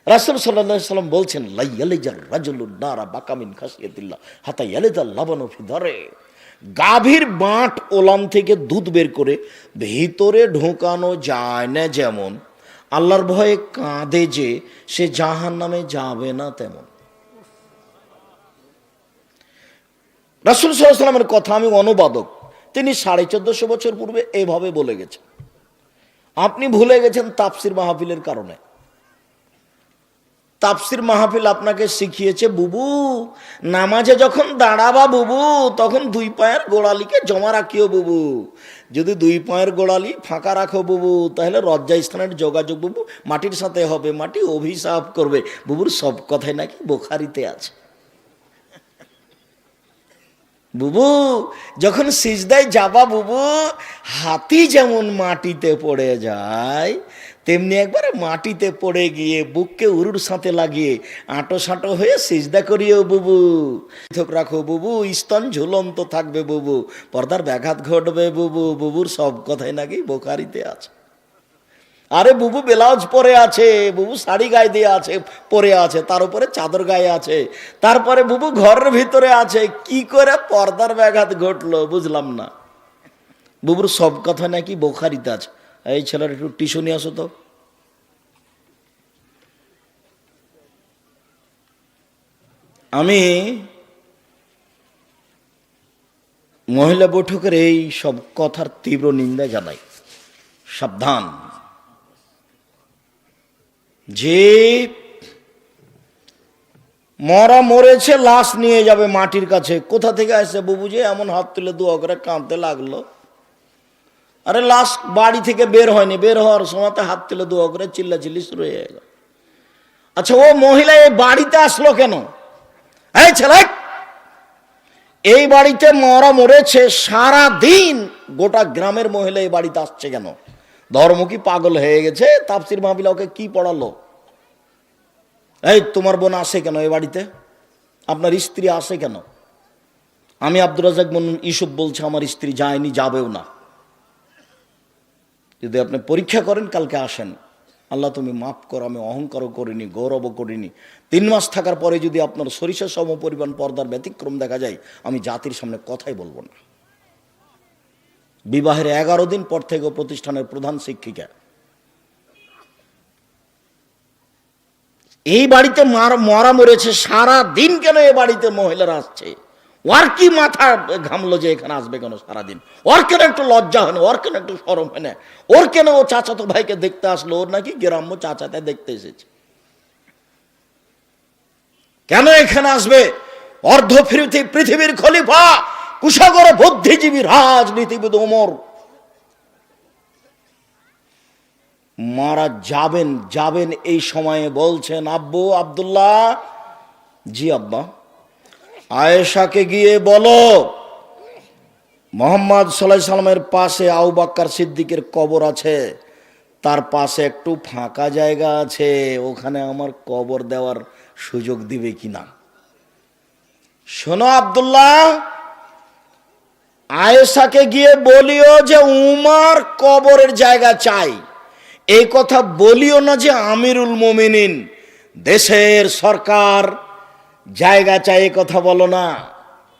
রাসূল সাল্লাল্লাহু আলাইহি ওয়াসাল্লাম বলছেন, লা ইয়ালিজার রাজুলুন নারা বাকা মিন খাশিয়াতিল্লাহ হাত্তা ইয়ালিজাল লাবানু ফি দারে। গাভীর বাঁট ওলান থেকে দুধ বের করে ভিতরে ঢোকানো যায় না যেমন, আল্লাহর ভয়ে কাঁদে যে সে জাহান্নামে যাবে না তেমন। রাসূল সাল্লাল্লাহু আলাইহি ওয়াসাল্লামের কথা, আমি অনুবাদক, তিনি 1450 বছর পূর্বে এইভাবে বলে গেছেন। আপনি ভুলে গেছেন তাফসির মাহফিলের কারণে। তাফসির মাহফিল আপনাকে শিখিয়েছে, বুবু নামাজে যখন দাঁড়াবা বুবু, তখন দুই পায়ের গোড়ালিকে জমা রাখিও বুবু। যদি দুই পায়ের গোড়ালি ফাঁকা রাখো বুবু, তাহলে লজ্জা স্থানের যোগাযোগ বুবু মাটির সাথে হবে, মাটি অভিশাপ করবে। বুবুর সব কথাই নাকি বুখারীতে আছে। বুবু যখন সিজদায় যাবা বুবু, হাতি যেমন মাটিতে পড়ে যায়, তেমনি একবারে মাটিতে পড়ে গিয়ে বুককে উরুর সাথে লাগিয়ে আঁটো সাঁটো হয়ে সিজদা করিও বুবু। রাখো বুবু, স্তন ঝুলন্ত থাকবে বুবু, পর্দার ব্যাঘাত ঘটবে বুবু। বুবুর সব কথাই নাকি বুখারীতে আছে। আরে বুবু ব্লাউজ পরে আছে, বুবু শাড়ি গায়ে দিয়ে আছে, পরে আছে, তার উপরে চাদর গায়ে আছে, তারপরে বুবু ঘরের ভিতরে আছে, কি করে পর্দার ব্যাঘাত ঘটলো বুঝলাম না। বুবুর সব কথা নাকি বুখারীতে আছে। এই ছেলের একটু টিস্যু নিয়ে আসো তো। আমি মহিলা বৈঠকের এই সব কথার তীব্র নিন্দা জানাই। সাবধান, যে মরা মরেছে লাশ নিয়ে যাবে মাটির কাছে, কোথা থেকে আসছে বুবু যে এমন হাত তুলে দোয়া করে কাঁদতে লাগলো? আরে লাশ বাড়ি থেকে বের হয়নি, বের হওয়ার সময় হাত তুলে দোয়া করে চিল্লাচিল্লি শুরু হয়ে গেল। আচ্ছা ও মহিলা এই বাড়িতে আসলো কেন? এই ছেলে, এই বাড়িতে মরা মরেছে, সারা দিন গোটা গ্রামের মহিলা এই বাড়িতে আসছে কেন? ধর্ম কি পাগল হয়ে গেছে? তাফসির মাহফিলে ওকে কি পড়ালো? এই তোমার বোন আসে কেন এই বাড়িতে? আপনার স্ত্রী আসে কেন? আমি আব্দুর রাজ্জাক ইউসুফ বলছি, আমার স্ত্রী যায়নি, যাবেও না। যদি আপনি পরীক্ষা করেন কালকে আসেন। আল্লাহ তুমি মাফ করো, আমি অহংকারও করিনি, গৌরবও করিনি। 3 মাস থাকার পরে যদি আপনার সরিষা সম পরিমাণ পর্দার ব্যতিক্রম দেখা যায়, আমি জাতির সামনে কথাই বলবো না। বিবাহের 11 দিন পর থেকে প্রতিষ্ঠানের প্রধান শিক্ষিকা। এই বাড়িতে মরা মরেছে, সারা দিন কেন এ বাড়িতে মহিলারা আসছে? ওর কি মাথা ঘামলো যে এখানে আসবে কেন সারাদিন? ওর কেন একটু লজ্জা হয় না? ওর কেন একটু শরম হয় না? ওর কেন ও চাচাতো ভাইকে দেখতে আসলো? ওর নাকি গ্রাম্য চাচাতে দেখতে এসেছে, কেন এখানে আসবে? অর্ধ পৃথিবীর খলিফা, কুশাগর বুদ্ধিজীবী, রাজনীতিবিদ ওমর মারা যাবেন এই সময়ে বলছেন, আব্বু আব্দুল্লাহ, জি আব্বা, আয়েশাকে গিয়ে বলো মুহাম্মদ সাল্লাল্লাহু আলাইহি সাল্লামের পাশে আবু বকর সিদ্দিকের কবর আছে, তার পাশে একটু ফাঁকা জায়গা আছে, ওখানে আমার কবর দেওয়ার সুযোগ দিবে কিনা। শোনো আব্দুল্লাহ, আয়েশাকে গিয়ে বলিও যে উমর কবরের জায়গা চাই। এই কথা বলিও না যে আমিরুল মোমিনিন, দেশের সরকার জায়গা চাই, এই কথা বলো না।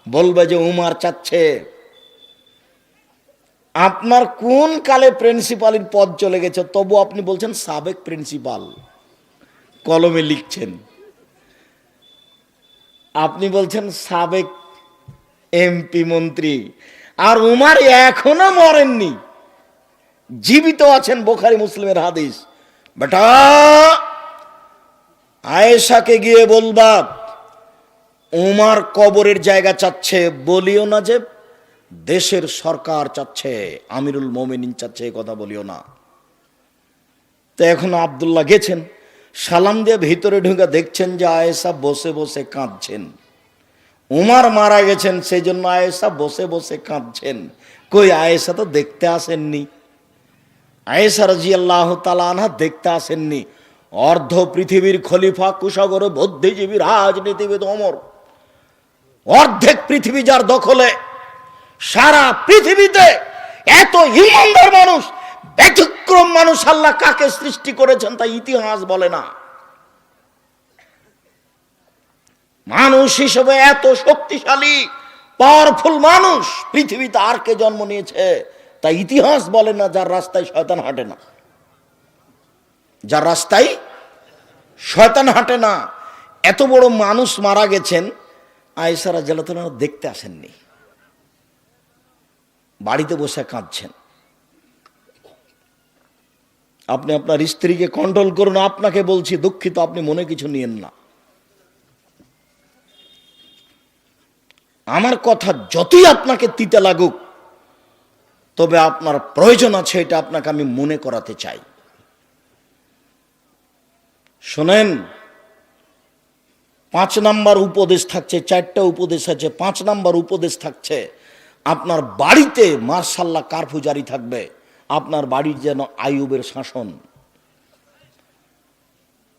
বলবে যে উমর চাচ্ছে। আপনার কোন কালে প্রিন্সিপালের পদ চলে গেছে, তবু আপনি বলছেন সাবেক প্রিন্সিপাল, কলমে লিখছেন। আপনি বলছেন সাবেক এমপি মন্ত্রী, আর উমর এখনো মরেননি, জীবিত আছেন। বুখারী মুসলিমের হাদিস। বেটা, আয়েশাকে গিয়ে বলবা উমর কবরের জায়গা চাচ্ছে, বলিও না যে দেশের সরকার চাচ্ছে, আমিরুল মোমিনিন চাচ্ছে, এই কথা বলিও না। তো এখন আব্দুল্লাহ গেছেন, সালাম দিয়ে ভিতরে ঢুকে দেখছেন যে আয়েশা বসে বসে কাঁদছেন। উমর মারা গেছেন, সেই জন্য আয়েশা বসে বসে কাঁদছেন। কই আয়েশা তো দেখতে আসেননি। আয়েশা রাদিয়াল্লাহু তাআলা আনহা দেখতে আসেননি। অর্ধ পৃথিবীর খলিফা, কুশাগর বুদ্ধিজীবী, রাজনীতিবিদ ওমর, অর্ধেক পৃথিবী যার দখলে, সারা পৃথিবীতে এত ইমানদার মানুষ, ব্যতিক্রম মানুষ আল্লাহ কাকে সৃষ্টি করেছেন তা ইতিহাস বলে না। মানুষ হিসেবে এত শক্তিশালী পাওয়ারফুল মানুষ পৃথিবীতে আর কে জন্ম নিয়েছে তা ইতিহাস বলে না। যার রাস্তায় শয়তান হাঁটে না, যার রাস্তায় শয়তান হাঁটে না। এত বড় মানুষ মারা গেছেন, আয়েশা রাদিয়াল্লাহু তাআলা দেখতে আসেননি, বাড়িতে বসে কাঁদছেন। আপনি আপনার স্ত্রীকে কন্ট্রোল করুন, আপনাকে বলছি, দুঃখিত, আপনি মনে কিছু নিয়েন না। আমার কথা যতই আপনাকে তিতে লাগুক, তবে আপনার প্রয়োজন আছে, এটা আপনাকে আমি মনে করাতে চাই। শোনেন, 5 নাম্বার উপদেশ থাকছে, 4টা উপদেশ আছে, 5 নাম্বার উপদেশ থাকছে, আপনার বাড়িতে মার্শাল্লাহ কারফিউ জারি থাকবে, আপনার বাড়ির যেন আইয়ুবের শাসন,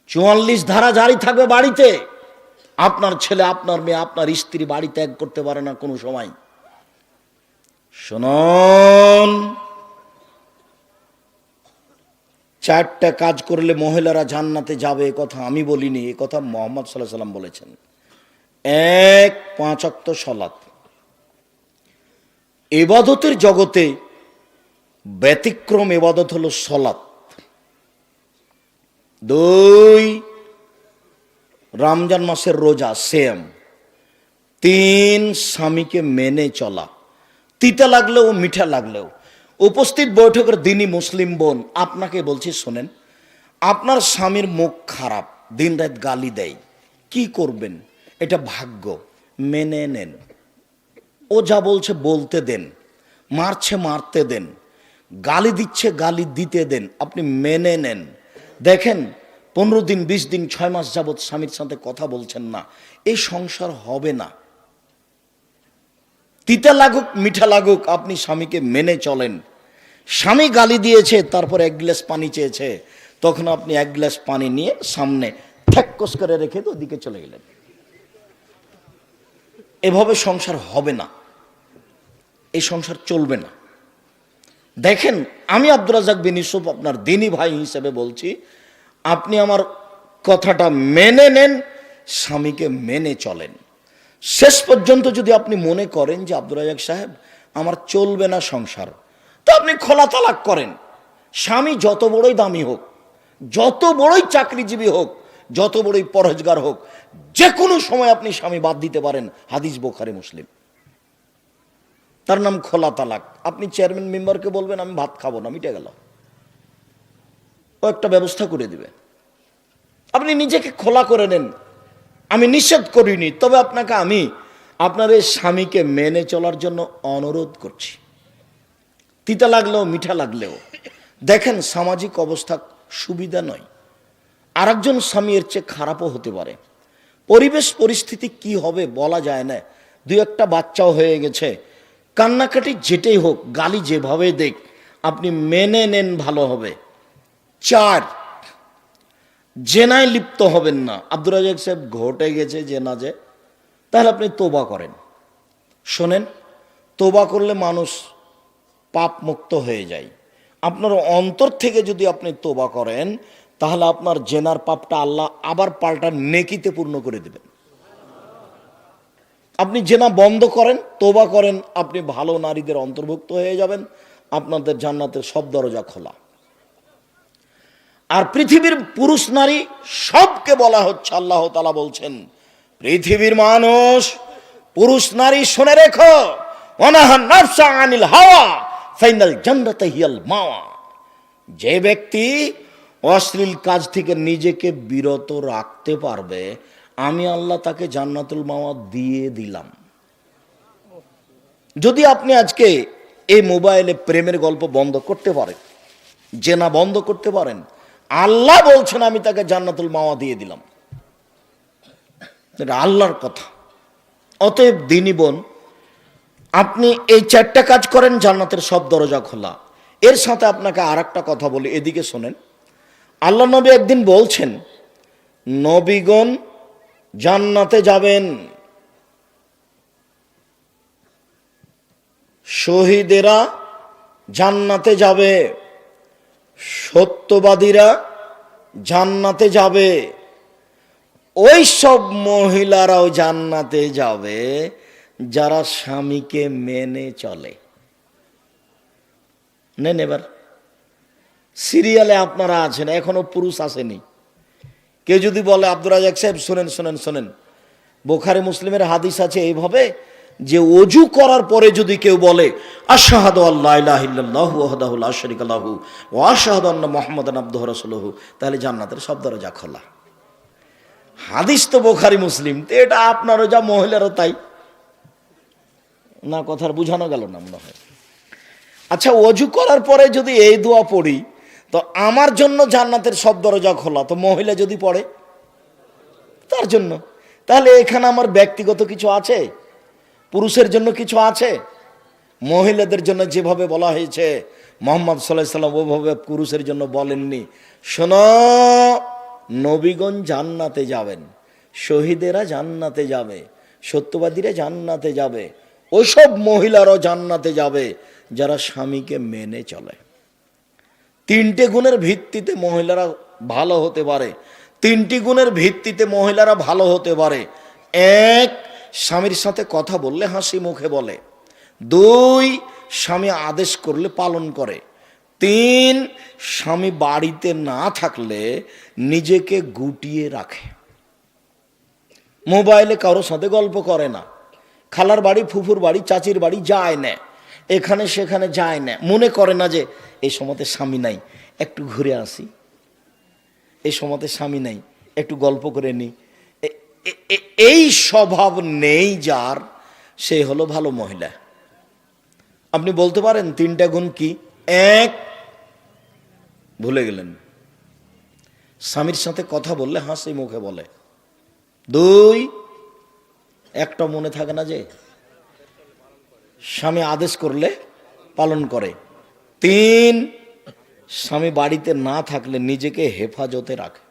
44 ধারা জারি থাকবে বাড়িতে। আপনার ছেলে, আপনার মেয়ে, আপনার স্ত্রী বাড়ি ত্যাগ করতে পারে না কোনো সময়। শুনুন, 4টা কাজ করলে মহিলারা জান্নাতে যাবে, এ কথা আমি বলিনি, এ কথা মুহাম্মদ সাল্লাল্লাহু আলাইহি ওয়াসাল্লাম বলেছেন। 1, 5 ওয়াক্ত সালাত। ইবাদতের জগতে ব্যতিক্রম ইবাদত হলো সালাত। 2, রমজান মাসের রোজা, সেম। 3, স্বামীকে মেনে চলা, তিতা লাগলেও মিঠা লাগলেও। উপস্থিত বৈঠকের দিনই মুসলিম বোন, আপনাকে বলছি শোনেন, আপনার স্বামীর মুখ খারাপ, দিন রাত গালি দেয়, কি করবেন? এটা ভাগ্য, মেনে নেন। ও যা বলছে বলতে দেন, মারছে মারতে দেন, গালি দিচ্ছে গালি দিতে দেন, আপনি মেনে নেন। দেখেন 15 দিন, 20 দিন, 6 মাস যাবৎ স্বামীর সাথে কথা বলছেন না, এই সংসার হবে না। তিতা লাগুক মিঠা লাগুক, আপনি স্বামীকে মেনে চলেন। স্বামী গালি দিয়েছে, তারপর 1 গ্লাস পানি চেয়েছে, তখন আপনি 1 গ্লাস পানি নিয়ে সামনে ঠ্যাক্কস করে রেখে তো ওদিকে চলে গেলেন। এভাবে সংসার হবে না, এই সংসার চলবে না। দেখেন, আমি আব্দুর রাজ্জাক বিন ইউসুফ আপনার দিনী ভাই হিসেবে বলছি, আপনি আমার কথাটা মেনে নেন, স্বামীকে মেনে চলেন। শেষ পর্যন্ত যদি আপনি মনে করেন যে আব্দুর রাজ্জাক সাহেব আমার চলবে না সংসার, তো আপনি খোলা তালাক করেন। স্বামী যত বড়ই দামি হোক, যত বড়ই চাকরিজীবী হোক, যত বড়ই পরহেজগার হোক, যে কোনো সময় আপনি স্বামী বাদ দিতে পারেন। হাদিস বুখারী মুসলিম, তার নাম খোলা তালাক। আপনি চেয়ারম্যান মেম্বারকে বলবেন আমি ভাত খাবো না, মিটে গেল, ও একটা ব্যবস্থা করে দিবে। আপনি নিজেকে খোলা করে নেন, আমি নিষেধ করিনি, তবে আপনাকে আমি আপনার এই স্বামীকে মেনে চলার জন্য অনুরোধ করছি, তিতা লাগলেও মিঠা লাগলেও। দেখেন, সামাজিক অবস্থা সুবিধা নয়, আরেকজন স্বামী এর চেয়ে খারাপও হতে পারে। পরিবেশ পরিস্থিতি কি হবে বলা যায় না, 2-1টা বাচ্চাও হয়ে গেছে, কান্নাকাটি যেটাই হোক, গালি যেভাবে দেখ, আপনি মেনে নেন, ভালো হবে। 4, জেনায় লিপ্ত হবেন না। আব্দুর রাজ্জাক সাহেব ঘটে গেছে জেনা, যে তাহলে আপনি তোবা করেন। শোনেন, তোবা করলে মানুষ পাপ মুক্ত হয়ে যায়। আপনার অন্তর থেকে যদি আপনি তোবা করেন, তাহলে আপনার জেনার পাপটা আল্লাহ আবার পাল্টা নেকিতে পূর্ণ করে দেবেন। আপনি জেনা বন্ধ করেন, তোবা করেন, আপনি ভালো নারীদের অন্তর্ভুক্ত হয়ে যাবেন, আপনাদের জান্নাতের সব দরজা খোলা। আর পৃথিবীর পুরুষ নারী সবকে বলা হচ্ছে, আল্লাহ তাআলা বলছেন, পৃথিবীর মানুষ পুরুষ নারী শুনে রেখো, ওয়ানাহা নাফসা আনিল হাওয়া ফাইনাল জান্নাতা হিয়াল মাওয়া। যে ব্যক্তি অশ্লীল কাজ থেকে নিজেকে বিরত রাখতে পারবে, আমি আল্লাহ তাকে জান্নাতুল মাওয়া দিয়ে দিলাম। যদি আপনি আজকে এই মোবাইলে প্রেমের গল্প বন্ধ করতে পারেন, জেনা বন্ধ করতে পারেন, আল্লাহ বলছেন আমি তাকে জান্নাতুল মাওয়া দিয়ে দিলাম। এটা আল্লাহর কথা। অতএব দিনী বোন, আপনি এই 4টা কাজ করেন, জান্নাতের সব দরজা খোলা। এর সাথে আপনাকে আর একটা কথা বলি, এদিকে শোনেন। আল্লাহ নবী একদিন বলছেন, নবীগণ জান্নাতে যাবেন, শহীদেরা জান্নাতে যাবে, সত্যবাদীরা জান্নাতে যাবে, ওই সব মহিলারাও জান্নাতে যাবে যারা স্বামীকে মেনে চলে। নেন, এবার সিরিয়ালে আপনারা আছেন, এখনো পুরুষ আসেনি। কেউ যদি বলে আব্দুর রাজ্জাক সাহেব শোনেন শোনেন শোনেন, বুখারী মুসলিমের হাদিস আছে এইভাবে যে অজু করার পরে যদি কেউ বলে আশহাদু আল্লা ইলাহা ইল্লাল্লাহু ওয়াহদাহু লা শারীকা লাহু ওয়া আশহাদু আন্না মুহাম্মাদান আবদুহু ওয়া রাসূলুহু, তাহলে জান্নাতের সব দরজা খোলা। হাদিস তো বুখারী মুসলিম, তো এটা আপনারও যা মহিলারও তাই না, কথার বুঝানো গেল না মনে হয়। আচ্ছা, অজু করার পরে যদি এই দোয়া পড়ি তো আমার জন্য জান্নাতের সব দরজা খোলা, তো মহিলা যদি পড়ে তার জন্য, তাহলে এখানে আমার ব্যক্তিগত কিছু আছে? পুরুষের জন্য কিছু আছে? মহিলাদের জন্য যেভাবে বলা হয়েছে মুহাম্মদ সাল্লাল্লাহু আলাইহি সাল্লাম ওভাবে পুরুষের জন্য বলেননি। শোনো, নবীগণ জান্নাতে যাবেন, শহীদেরা জান্নাতে যাবে, সত্যবাদীরা জান্নাতে যাবে, ওইসব মহিলারাও জান্নাতে যাবে যারা স্বামীকে মেনে চলে। তিনটে গুণের ভিত্তিতে মহিলারা ভালো হতে পারে, তিনটি গুণের ভিত্তিতে মহিলারা ভালো হতে পারে। এক, স্বামীর সাথে কথা বললে হাসি মুখে বলে। দুই, স্বামী আদেশ করলে পালন করে। তিন, স্বামী বাড়িতে না থাকলে নিজেকে গুটিয়ে রাখে, মোবাইলে কারোর সাথে গল্প করে না, খালার বাড়ি, ফুফুর বাড়ি, চাচির বাড়ি যায় না, এখানে সেখানে যায় না, মনে করে না যে এই সময়তে স্বামী নাই একটু ঘুরে আসি, এই সময়তে স্বামী নাই একটু গল্প করে নি। এই স্বভাব নেই যার, সে হলো ভালো মহিলা। আপনি বলতে পারেন তিনটা গুণ কি? এক, ভুলে গেলেন, স্বামীর সাথে কথা বললে হাসি মুখে বলে। দুই, একটা মনে থাকে না যে স্বামী আদেশ করলে পালন করে। তিন, স্বামী বাড়িতে না থাকলে নিজেকে হেফাজতে রাখে।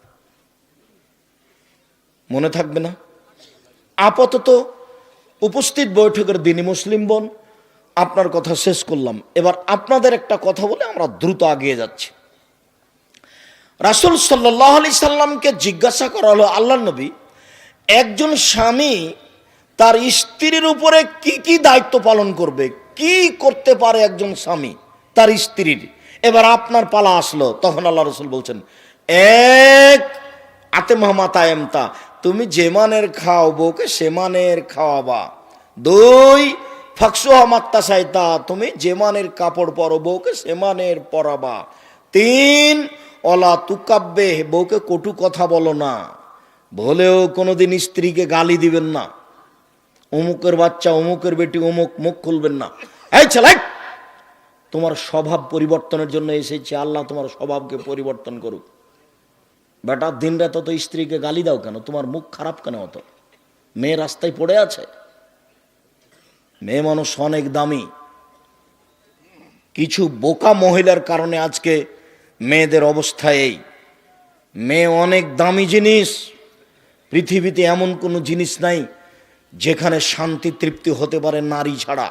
মনে থাকবে না? আপাতত উপস্থিত বৈঠকের দিনই মুসলিম বোন, আপনার কথা শেষ করলাম। এবার আপনাদের একটা কথা বলে আমরা দ্রুত আগিয়ে যাচ্ছি। রাসূল সাল্লাল্লাহু আলাইহি সাল্লামকে জিজ্ঞাসা করা হলো, আল্লাহর নবী, একজন স্বামী তার স্ত্রীর উপরে কি কি দায়িত্ব পালন করবে, কি করতে পারে একজন স্বামী তার স্ত্রীর? এবার আপনার পালা আসলো, তখন আল্লাহ রাসূল বলছেন, এক, আতে মাহমাতা এমতা, তুমি যে মানের খাও বউকে সে মানের খাওয়াবা। দুই, ফাকসুহা মাত্তা সাইতা, তুমি যে মানের কাপড় পরো বউকে সে মানের পরাবা। তিন, অলা তুকাব্বে, বউকে কটু কথা বলো না, বলেও কোনোদিন স্ত্রীকে গালি দিবেন না, অমুকের বাচ্চা, অমুকের বেটি, অমুক, মুখ খুলবেন না। এই ছেলে, তোমার স্বভাব পরিবর্তনের জন্য এসেছে, আল্লাহ তোমার স্বভাবকে পরিবর্তন করুক। বেটা, দিন রাত তো স্ত্রীকে গালি দাও কেন? তোমার মুখ খারাপ কেন অত? মেয়ে রাস্তায় পড়ে আছে, মেয়ে মানুষ অনেক দামি। কিছু বোকা মহিলার কারণে আজকে মেয়েদের অবস্থা এই। মেয়ে অনেক দামি জিনিস, পৃথিবীতে এমন কোনো জিনিস নাই যেখানে শান্তি তৃপ্তি হতে পারে নারী ছাড়া।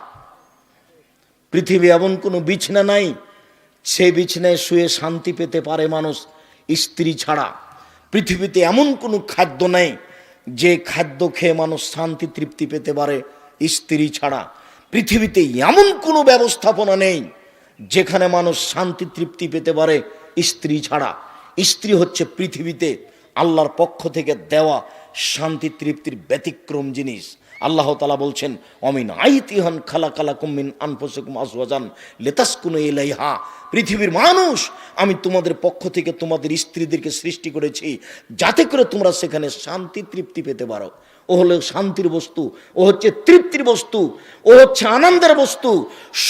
পৃথিবী এমন কোনো বিছনা নাই সেই বিছনায় শুয়ে শান্তি পেতে পারে মানুষ স্ত্রী ছাড়া। পৃথিবীতে এমন কোনো খাদ্য নেই যে খাদ্য খেয়ে মানুষ শান্তি তৃপ্তি পেতে পারে স্ত্রী ছাড়া। পৃথিবীতে এমন কোনো ব্যবস্থাপনা নেই যেখানে মানুষ শান্তি তৃপ্তি পেতে পারে স্ত্রী ছাড়া। স্ত্রী হচ্ছে পৃথিবীতে আল্লাহর পক্ষ থেকে দেওয়া শান্তি তৃপ্তির ব্যতিক্রম জিনিস। আল্লাহ তাআলা বলছেন, অমিন আইতিহান খালাকালাকুম মিন আনফুসিকুম আজওয়াজান লিতাসকুনু ইলাইহা, পৃথিবীর মানুষ, আমি তোমাদের পক্ষ থেকে তোমাদের স্ত্রীদেরকে সৃষ্টি করেছি যাতে করে তোমরা সেখানে শান্তি তৃপ্তি পেতে পারো। ও হলো শান্তির বস্তু, ও হচ্ছে তৃপ্তির বস্তু, ও হচ্ছে আনন্দের বস্তু,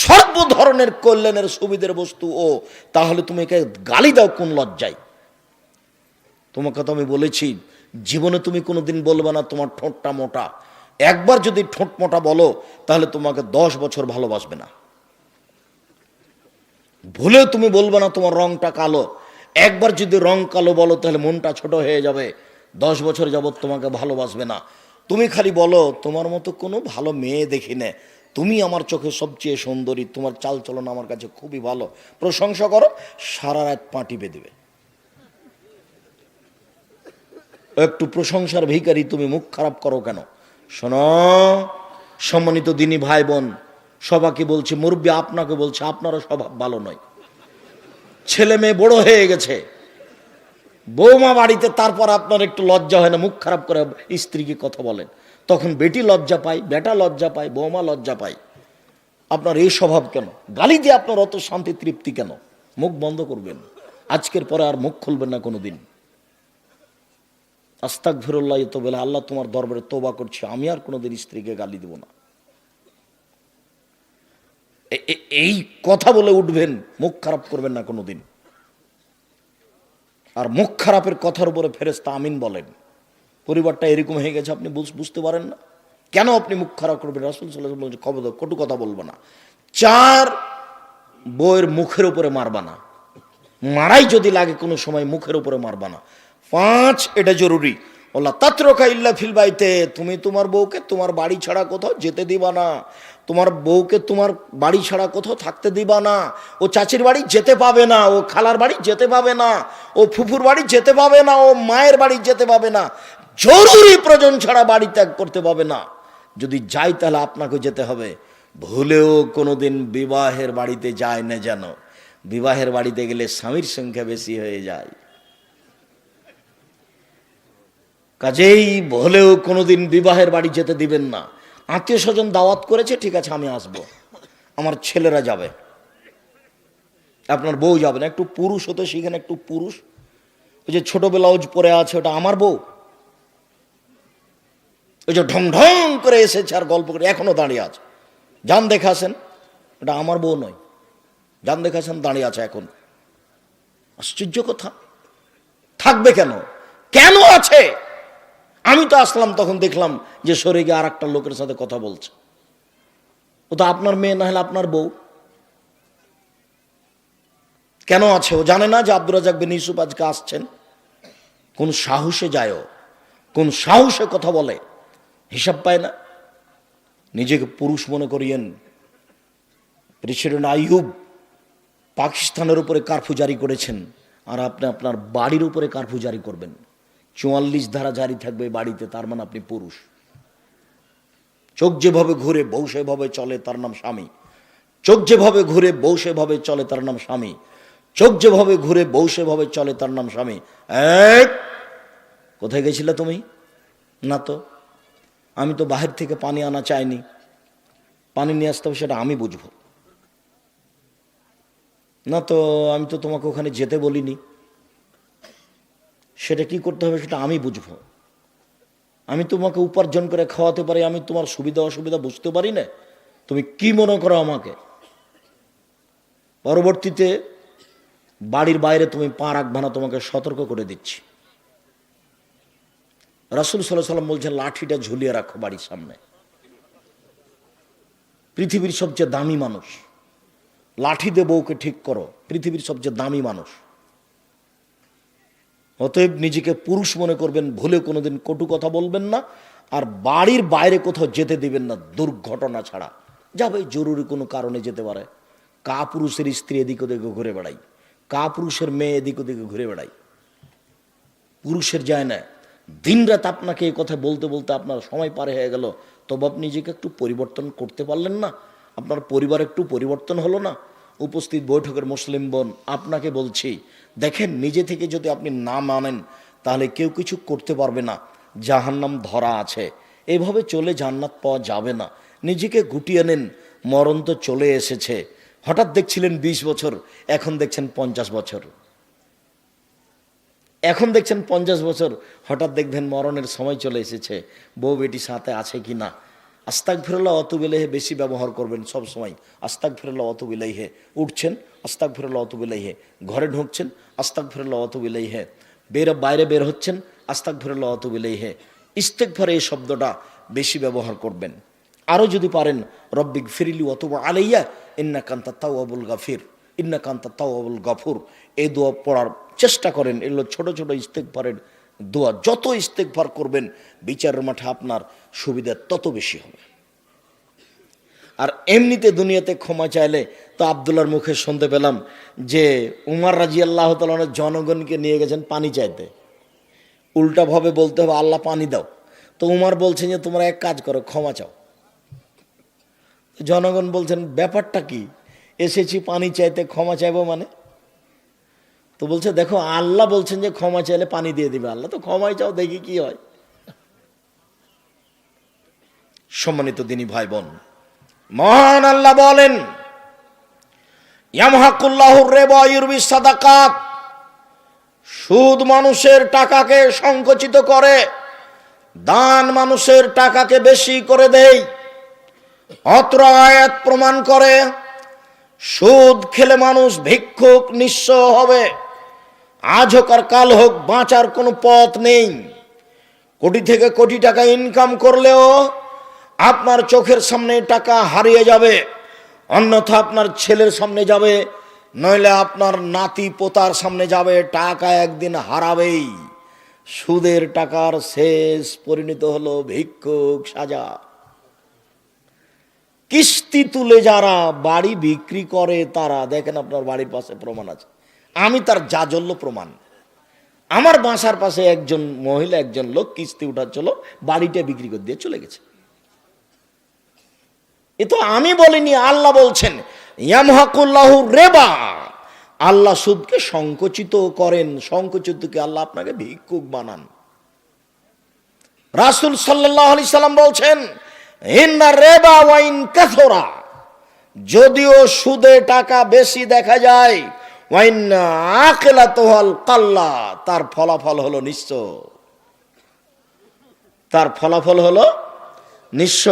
সর্ব ধরনের কল্যাণের সুবিধার বস্তু ও। তাহলে তুমি একে গালি দাও কোন লজ্জায়? তোমাকে তো আমি বলেছি জীবনে তুমি কোনোদিন বলবে না তোমার ঠোঁটটা মোটা। একবার যদি ঠোঁট মোটা বলো তাহলে তোমাকে 10 বছর ভালোবাসবে না। ভুলেও তুমি বলবে না তোমার রংটা কালো। একবার যদি রং কালো বলো তাহলে মনটা ছোট হয়ে যাবে, 10 বছর যাবত তোমাকে ভালোবাসবে না। তুমি খালি বলো তোমার মতো কোনো ভালো মেয়ে দেখি না, তুমি আমার চোখে সবচেয়ে সুন্দরী, তোমার চাল চলন আমার কাছে খুবই ভালো, প্রশংসা করো, সারা রাত পাটি বেঁধে। একটু প্রশংসার ভিখারি, তুমি মুখ খারাপ করো কেন? শোনো সম্মানিত দিনী ভাই বোন, সবাইকে বলছি, মুরব্বী আপনাকে বলছে, আপনারও স্বভাব ভালো নয়। ছেলে মেয়ে বড় হয়ে গেছে, বৌমা বাড়িতে, তারপর আপনার একটু লজ্জা হয় না মুখ খারাপ করে স্ত্রীকে কথা বলেন? তখন বেটি লজ্জা পায়, বেটা লজ্জা পায়, বৌমা লজ্জা পায়। আপনার এই স্বভাব কেন? গালি দিয়ে আপনার অত শান্তি তৃপ্তি কেন? মুখ বন্ধ করবেন, আজকের পরে আর মুখ খুলবেন না কোনোদিন। আস্তাগফিরুল্লাহ তো বলে, আল্লাহ তোমার দরবারে তওবা করছি, আমি আর কোনোদিন স্ত্রীকে গালি দেব না। এই কথা বলে উঠবেন, মুখ খারাপ করবেন না কোনোদিন। আর মুখ খারাপের কথার উপরে ফেরেশতা আমিন বলেন। পরিবারটা এরকম হয়ে গেছে, আপনি বুঝতে পারেন না কেন আপনি মুখ খারাপ করবেন। রাসূল সাল্লাল্লাহু আলাইহি ওয়াসাল্লাম খবরদার কটু কথা বলবো না। 4 বউয়ের মুখের উপরে মারবা না, মারাই যদি লাগে কোনো সময় মুখের উপরে মারবা না। 5 এটা জরুরি, আল্লাহ তাতরকা ইল্লা ফিল বাইতে, তুমি তোমার বউকে তোমার বাড়ি ছাড়া কোথাও যেতে দিবা না। তোমার বউকে তোমার বাড়ি ছাড়া কোথাও থাকতে দিবা না। ও চাচির বাড়ি যেতে পাবে না, ও খালার বাড়ি যেতে পাবে না, ও ফুফুর বাড়ি যেতে পাবে না, ও মায়ের বাড়ি যেতে পাবে না। জরুরি প্রয়োজন ছাড়া বাড়ি ত্যাগ করতে পাবে না। যদি যাই তাহলে আপনাকে যেতে হবে। ভুলেও কোনোদিন বিবাহের বাড়িতে যায় না যেন। বিবাহের বাড়িতে গেলে স্বামীর সংখ্যা বেশি হয়ে যায়। কাজেই ভুলেও কোনোদিন বিবাহের বাড়ি যেতে দিবেন না। আত্মীয় স্বজন দাওয়াত করেছে, ঠিক আছে আমি আসবো, আমার ছেলেরা যাবে, আপনার বউ যাবে না। একটু পুরুষ হতে শিখেন, একটু পুরুষ। ওই যে ছোট ব্লাউজ পরে আছে, ওটা আমার বউ। ওই যে ঢং ঢং করে এসেছে আর গল্প করে এখনো দাঁড়িয়ে আছে, যান দেখাছেন, এটা আমার বউ নয়। যান দেখাছেন, দাঁড়িয়ে আছে এখন। আশ্চর্য কথা, থাকবে কেন? কেন আছে? আমি তো আসলাম তখন দেখলাম যে সরে গিয়ে আর একটা লোকের সাথে কথা বলছে। ও তো আপনার মেয়ে, না হলে আপনার বউ। কেন আছে? ও জানে না যে আব্দুর রাজ্জাক বিন ইউসুফ আজকে আসছেন? কোন সাহসে যায়, কোন সাহসে কথা বলে, হিসাব পায় না। নিজেকে পুরুষ মনে করিয়েন। প্রেসিডেন্ট আইয়ুব পাকিস্তানের উপরে কারফিউ জারি করেছেন, আর আপনি আপনার বাড়ির উপরে কারফিউ জারি করবেন। 44 ধারা জারি থাকবে বাড়িতে, তার মানে আপনি পুরুষ। চোখ যেভাবে ঘুরে বউ সেভাবে চলে, তার নাম স্বামী। চোখ যেভাবে ঘুরে বউ সেভাবে চলে, তার নাম স্বামী। চোখ যেভাবে ঘুরে বউ সেভাবে চলে, তার নাম স্বামী। কোথায় গেছিলে তুমি? না তো, আমি তো বাহির থেকে পানি আনা চাইনি, পানি নিয়ে আসতে হবে সেটা আমি বুঝবো। না তো, আমি তো তোমাকে ওখানে যেতে বলিনি, সেটা কি করতে হবে সেটা আমি বুঝবো। আমি তোমাকে উপার্জন করে খাওয়াতে পারি, আমি তোমার সুবিধা অসুবিধা বুঝতে পারি না, তুমি কি মনে করো আমাকে? পরবর্তীতে বাড়ির বাইরে তুমি পা রাখবে না, তোমাকে সতর্ক করে দিচ্ছি। রাসূল সাল্লাল্লাহু আলাইহি ওয়াসাল্লাম বলছেন, লাঠিটা ঝুলিয়ে রাখো বাড়ির সামনে। পৃথিবীর সবচেয়ে দামি মানুষ, লাঠি দিয়ে বউকে ঠিক করো, পৃথিবীর সবচেয়ে দামি মানুষ। অতএব নিজেকে পুরুষ মনে করবেন, ভুলে কোনোদিন কটু কথা বলবেন না, আর বাড়ির বাইরে কোথাও যেতে দিবেন না দুর্ঘটনা ছাড়া। যাবে, জরুরি কোনো কারণে যেতে পারে। কা পুরুষের স্ত্রী এদিক ওদিকে ঘুরে বেড়াই, কা পুরুষের মেয়ে এদিক ওদিকে ঘুরে বেড়াই, পুরুষের যায় না। দিনরাত আপনাকে এই কথা বলতে বলতে আপনার সময় পার হয়ে গেল, তবে আপনি নিজেকে একটু পরিবর্তন করতে পারলেন না? আপনার পরিবার একটু পরিবর্তন হলো না? উপস্থিত বৈঠকের মুসলিম বোন, আপনাকে বলছি, দেখেন নিজে থেকে যদি আপনি না মানেন তাহলে কেউ কিছু করতে পারবে না। জাহান্নাম ধরা আছে, এভাবে চলে জান্নাত পাওয়া যাবে না। নিজেকে গুটিয়ে নেন, মরণ তো চলে এসেছে। হঠাৎ দেখছিলেন 20 বছর, এখন দেখছেন 50 বছর। এখন দেখছেন 50 বছর, হঠাৎ দেখবেন মরণের সময় চলে এসেছে। বউ বেটি সাথে আছে কি না? আস্তাগফিরুল্লাহ ওয়া আতুবু ইলাইহি বেশি ব্যবহার করবেন সব সময়। আস্তাগফিরুল্লাহ ওয়া আতুবু ইলাইহি। উঠছেন, আস্তাগফিরুল্লাহ ওয়া আতুবু ইলাইহি। ঘরে ঢুকছেন, আস্তাগফিরুল্লাহ ওয়া আতুবু ইলাইহি। বাইরে বের হচ্ছেন, আস্তাগফিরুল্লাহ ওয়া আতুবু ইলাইহি। ইস্তেগফার এই শব্দটা বেশি ব্যবহার করবেন। আরও যদি পারেন, রব্বিগফিরলি ওয়া তুব আলাইয়া ইন্নাকা আনতাত তাওয়াবুল গাফির, ইন্নাকা আনতাত তাওয়াবুল গাফুর, এই দোয়া পড়ার চেষ্টা করেন। এগুলো ছোট ছোট ইস্তেগফারের দোয়া। যত ইস্তেগফার করবেন বিচারের মাঠে আপনার সুবিধা তত বেশি হবে। আর এমনিতে দুনিয়াতে ক্ষমা চাইলে তো আব্দুল্লাহর মুখে শুনতে পেলাম যে উমর রাদিয়াল্লাহু তাআলা জনগণকে নিয়ে গেছেন পানি চাইতে। উল্টাভাবে বলতে হবে আল্লাহ পানি দাও। তো উমর বলছেন যে তোমরা এক কাজ করো, ক্ষমা চাও। জনগণ বলছেন ব্যাপারটা কি, এসেছি পানি চাইতে, ক্ষমা চাইবো মানে? তো বলছে দেখো আল্লাহ বলছেন যে ক্ষমা চাইলে পানি দিয়ে দিবে, আল্লাহ তো ক্ষমাই চাও, দেখি কি হয়। সম্মানিত দিনী ভাই বোন, মহান আল্লাহ বলেন, ইয়ামহাকুল্লাহুর রিবা ওয়া ইউরবিস সাদাকাত, সুদ মানুষের টাকাকে সংকুচিত করে, দান মানুষের টাকাকে বেশি করে দেয়। অত্র আয়াত প্রমাণ করে সুদ খেলে মানুষ ভিক্ষুক নিঃস্ব হবে। আজ হোক আর কাল হোক বাঁচার কোনো পথ নেই। কোটি থেকে কোটি টাকা ইনকাম করলেও আপনার চোখের সামনে টাকা হারিয়ে যাবে, অন্যথা আপনার ছেলের সামনে যাবে, নইলে আপনার নাতি পোতার সামনে যাবে। টাকা একদিন হারাবেই। সুদের টাকার শেষ পরিণত হলো ভিক্ষুক সাজা। কিস্তি তুলে যারা বাড়ি বিক্রি করে তারা, দেখেন আপনার বাড়ির পাশে প্রমাণ আছে, আমি তার জাজল্য প্রমাণ। আমার বাসার পাশে একজন মহিলা, একজন লোক কিস্তি উঠাচ্ছিল, বাড়িটা বিক্রি করে দিয়ে চলে গেছে। এ তো আমি বলিনি, আল্লাহ বলছেন ইয়ামহাকুল্লাহু রিবা, আল্লাহ সুদকে সংকুচিত করেন। সংকুচিতকে আল্লাহ আপনাকে ভিক্ষুক বানান। রাসূল সাল্লাল্লাহু আলাইহি সাল্লাম বলছেন, ইন্না রিবা ওয়া ইন কাসরা, যদিও সুদে টাকা বেশি দেখা যায়, ওয়া ইন্না আকিলাতুল কাল্লা, তার ফলাফল হলো নিঃস্ব। তার ফলাফল হলো নিঃস্ব।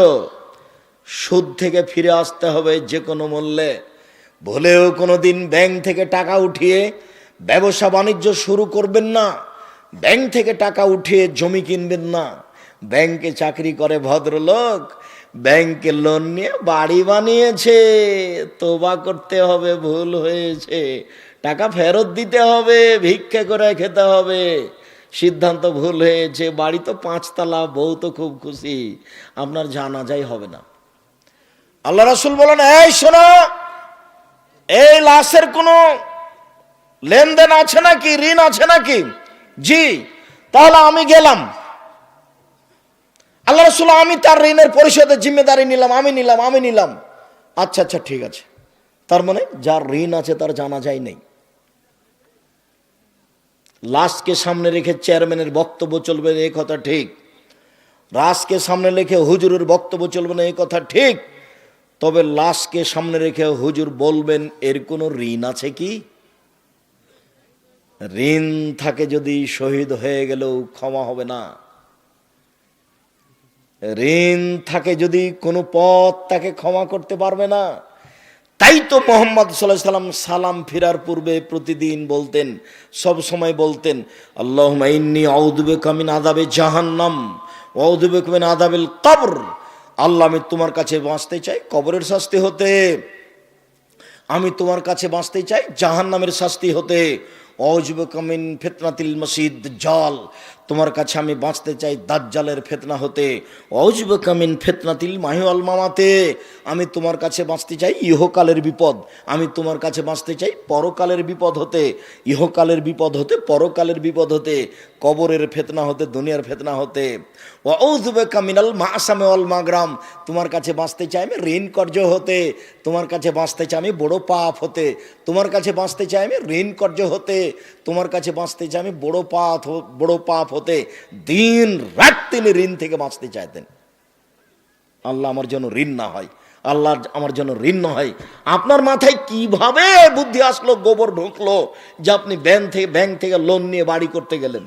সুদ থেকে ফিরে আসতে হবে যে কোনো মূল্যে। ভুলেও কোনোদিন ব্যাংক থেকে টাকা উঠিয়ে ব্যবসা বাণিজ্য শুরু করবেন না। ব্যাংক থেকে টাকা উঠিয়ে জমি কিনবেন না। ব্যাংকে চাকরি করে ভদ্রলোক, ব্যাংকে লোন নিয়ে বাড়ি বানিয়েছে, তোবা করতে হবে, ভুল হয়েছে, টাকা ফেরত দিতে হবে, ভিক্ষা করে খেতে হবে, সিদ্ধান্ত ভুল হয়েছে, বাড়ি তো 5 তলা, বউ তো খুব খুশি, আপনার জানাজাই হবে না। আল্লাহ রাসূল বলেন, এই শোনো, এই লাশের কোনো লেনদেন আছে নাকি, ঋণ আছে নাকি? জি। তাহলে আমি গেলাম। আল্লাহ রাসূল, আমি তার ঋণের পরিশোধের জিম্মেদারি নিলাম, আমি নিলাম। আচ্ছা আচ্ছা ঠিক আছে। তার মানে যার ঋণ আছে তার জানাজাই নেই। লাশকে সামনে রেখে চেয়ারম্যানের বক্তব্য চলবে না, এই কথা ঠিক। লাশকে সামনে রেখে হুজুরের বক্তব্য চলবে না, এই কথা ঠিক। তবে লাশকে সামনে রেখে হুজুর বলবেন এর কোনো ঋণ আছে কি? ঋণ থাকে যদি শহীদ হয়ে গেলেও ক্ষমা হবে না। ঋণ থাকে যদি কোনো পথ তাকে ক্ষমা করতে পারবে না। তাই তো মুহাম্মদ সাল্লাল্লাহু আলাইহি সাল্লাম সালাম ফিরার পূর্বে প্রতিদিন বলতেন, সব সময় বলতেন, আল্লাহুম্মা ইন্নী আউযু বিকা মিন আযাবি জাহান্নাম ওয়া আউযু বিকা মিন আযাবিল কবর। আল্লাহ, আমি তোমার কাছে বাঁচতে চাই কবরের শাস্তি হতে, আমি তোমার কাছে বাঁচতে চাই জাহান্নামের শাস্তি হতে। আউযু বিকা মিন ফিতনাতিল মাসিহ দাজ্জাল, তোমার কাছে আমি বাঁচতে চাই দাজ্জালের ফিতনা হতে। আউযু বিকা মিন ফিতনাতিল মাহি ওয়াল মামাতে, আমি তোমার কাছে বাঁচতে চাই ইহকালের বিপদ, আমি তোমার কাছে বাঁচতে চাই পরকালের বিপদ হতে। ইহকালের বিপদ হতে, পরকালের বিপদ হতে, কবরের ফিতনা হতে, দুনিয়ার ফিতনা হতে। আউযু বিকা মিনাল মাসামি ওয়াল মাগরাম, তোমার কাছে বাঁচতে চাই আমি ঋণ কর্য হতে, তোমার কাছে বাঁচতে চাই আমি বড় পাপ হতে, তোমার কাছে বাঁচতে চাই আমি ঋণ কর্য হতে, তোমার কাছে বাঁচতে চাই আমি বড় পাপ হতে। দিন রাত তিনি ঋণ থেকে বাঁচতে চাইতেন। আল্লাহ আমার জন্য ঋণ না হয়, আল্লাহ আমার জন্য ঋণ না হয়। আপনার মাথায় কিভাবে বুদ্ধি আসলো, গোবর ঢুকলো যে আপনি ব্যাংক থেকে লোন নিয়ে বাড়ি করতে গেলেন,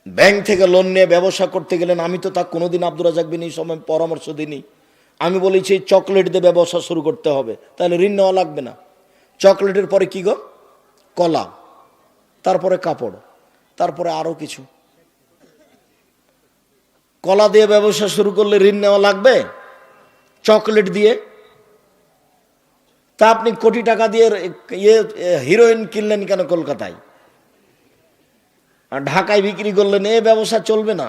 ব্যাংক থেকে লোন নিয়ে ব্যবসা করতে গেলেন? আমি তো তা কোনোদিন আব্দুর রাজ্জাক বিন এই সময় পরামর্শ দিইনি। আমি বলেছি চকলেট দিয়ে ব্যবসা শুরু করতে হবে, তাহলে ঋণ নেওয়া লাগবে না। চকলেটের পরে কি গো? কলা, তারপরে কাপড়, তারপরে আরো কিছু। কলা দিয়ে ব্যবসা শুরু করলে ঋণ নেওয়া লাগবে? চকলেট দিয়ে? তা আপনি কোটি টাকা দিয়ে হিরোইন কিনলেন কেন কলকাতায়, আর ঢাকায় বিক্রি করলেন? এ ব্যবসা চলবে না।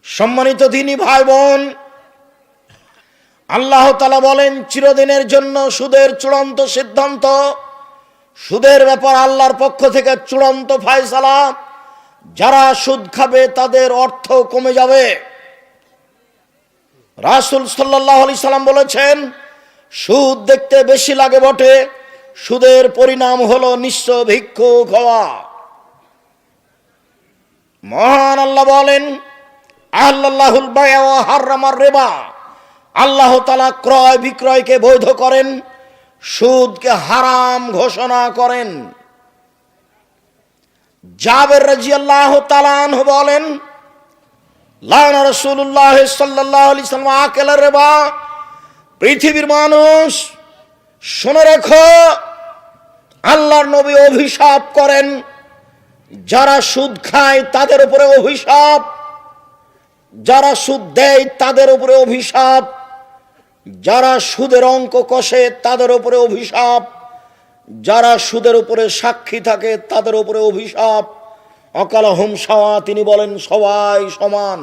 সম্মানিত দিনী ভাই বোন, আল্লাহ তাআলা বলেন চিরদিনের জন্য সুদের চূড়ান্ত সিদ্ধান্ত, সুদের ব্যাপার আল্লাহর পক্ষ থেকে চূড়ান্ত ফয়সালা। যারা সুদ খাবে তাদের অর্থ কমে যাবে। রাসূল সাল্লাল্লাহু আলাইহি সাল্লাম বলেছেন, সুদ দেখতে বেশি লাগে বটে, সুদের পরিণাম হলো নিঃস্ব ভিক্ষুক হওয়া। মহান আল্লাহ বলেন, আল্লাহুল বায় ওয়া হারামার রিবা, আল্লাহ তাআলা ক্রয় বিক্রয়কে বৈধ করেন, সুদকে হারাম ঘোষণা করেন। জাবের রাদিয়াল্লাহু তাআলা আনহু বলেন, লানা রাসূলুল্লাহ সাল্লাল্লাহু আলাইহি ওয়াসাল্লাম আকালা রিবা। পৃথিবীর মানুষ শুনে রেখো, আল্লাহর নবী অভিশাপ করেন যারা সুদ খায় তাদের উপরে অভিশাপ, যারা সুদ দেয় তাদের উপরে অভিশাপ, যারা সুদের অঙ্ক কষে তাদের উপরে অভিশাপ, যারা সুদের উপরে সাক্ষী থাকে তাদের উপরে অভিশাপ। অকালাহুম সাওয়া, তিনি বলেন সবাই সমান।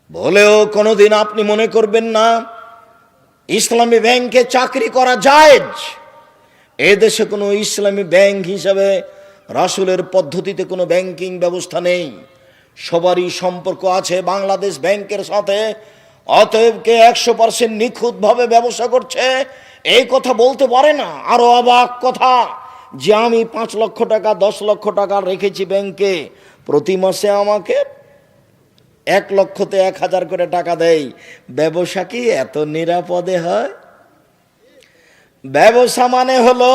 বলেও কোনোদিন আপনি মনে করবেন না ইসলামী ব্যাংকে চাকরি করা জায়েজ। এদেশে কোনো ইসলামী ব্যাংক হিসাবে রাসূলের পদ্ধতিতে কোনো ব্যাংকিং ব্যবস্থা নেই। সবারই সম্পর্ক আছে বাংলাদেশ ব্যাংকের সাথে। অতএব কে 100% নিখুঁতভাবে ব্যবসা করছে এই কথা বলতে পারে না। আরো অবাক কথা যে আমি 5 লক্ষ টাকা 10 লক্ষ টাকা রেখেছি ব্যাংকে, প্রতি মাসে আমাকে 1 লক্ষতে 1000 করে টাকা দেয়। ব্যবসা কি এত নিরাপদে হয়? ব্যবসা মানে হলো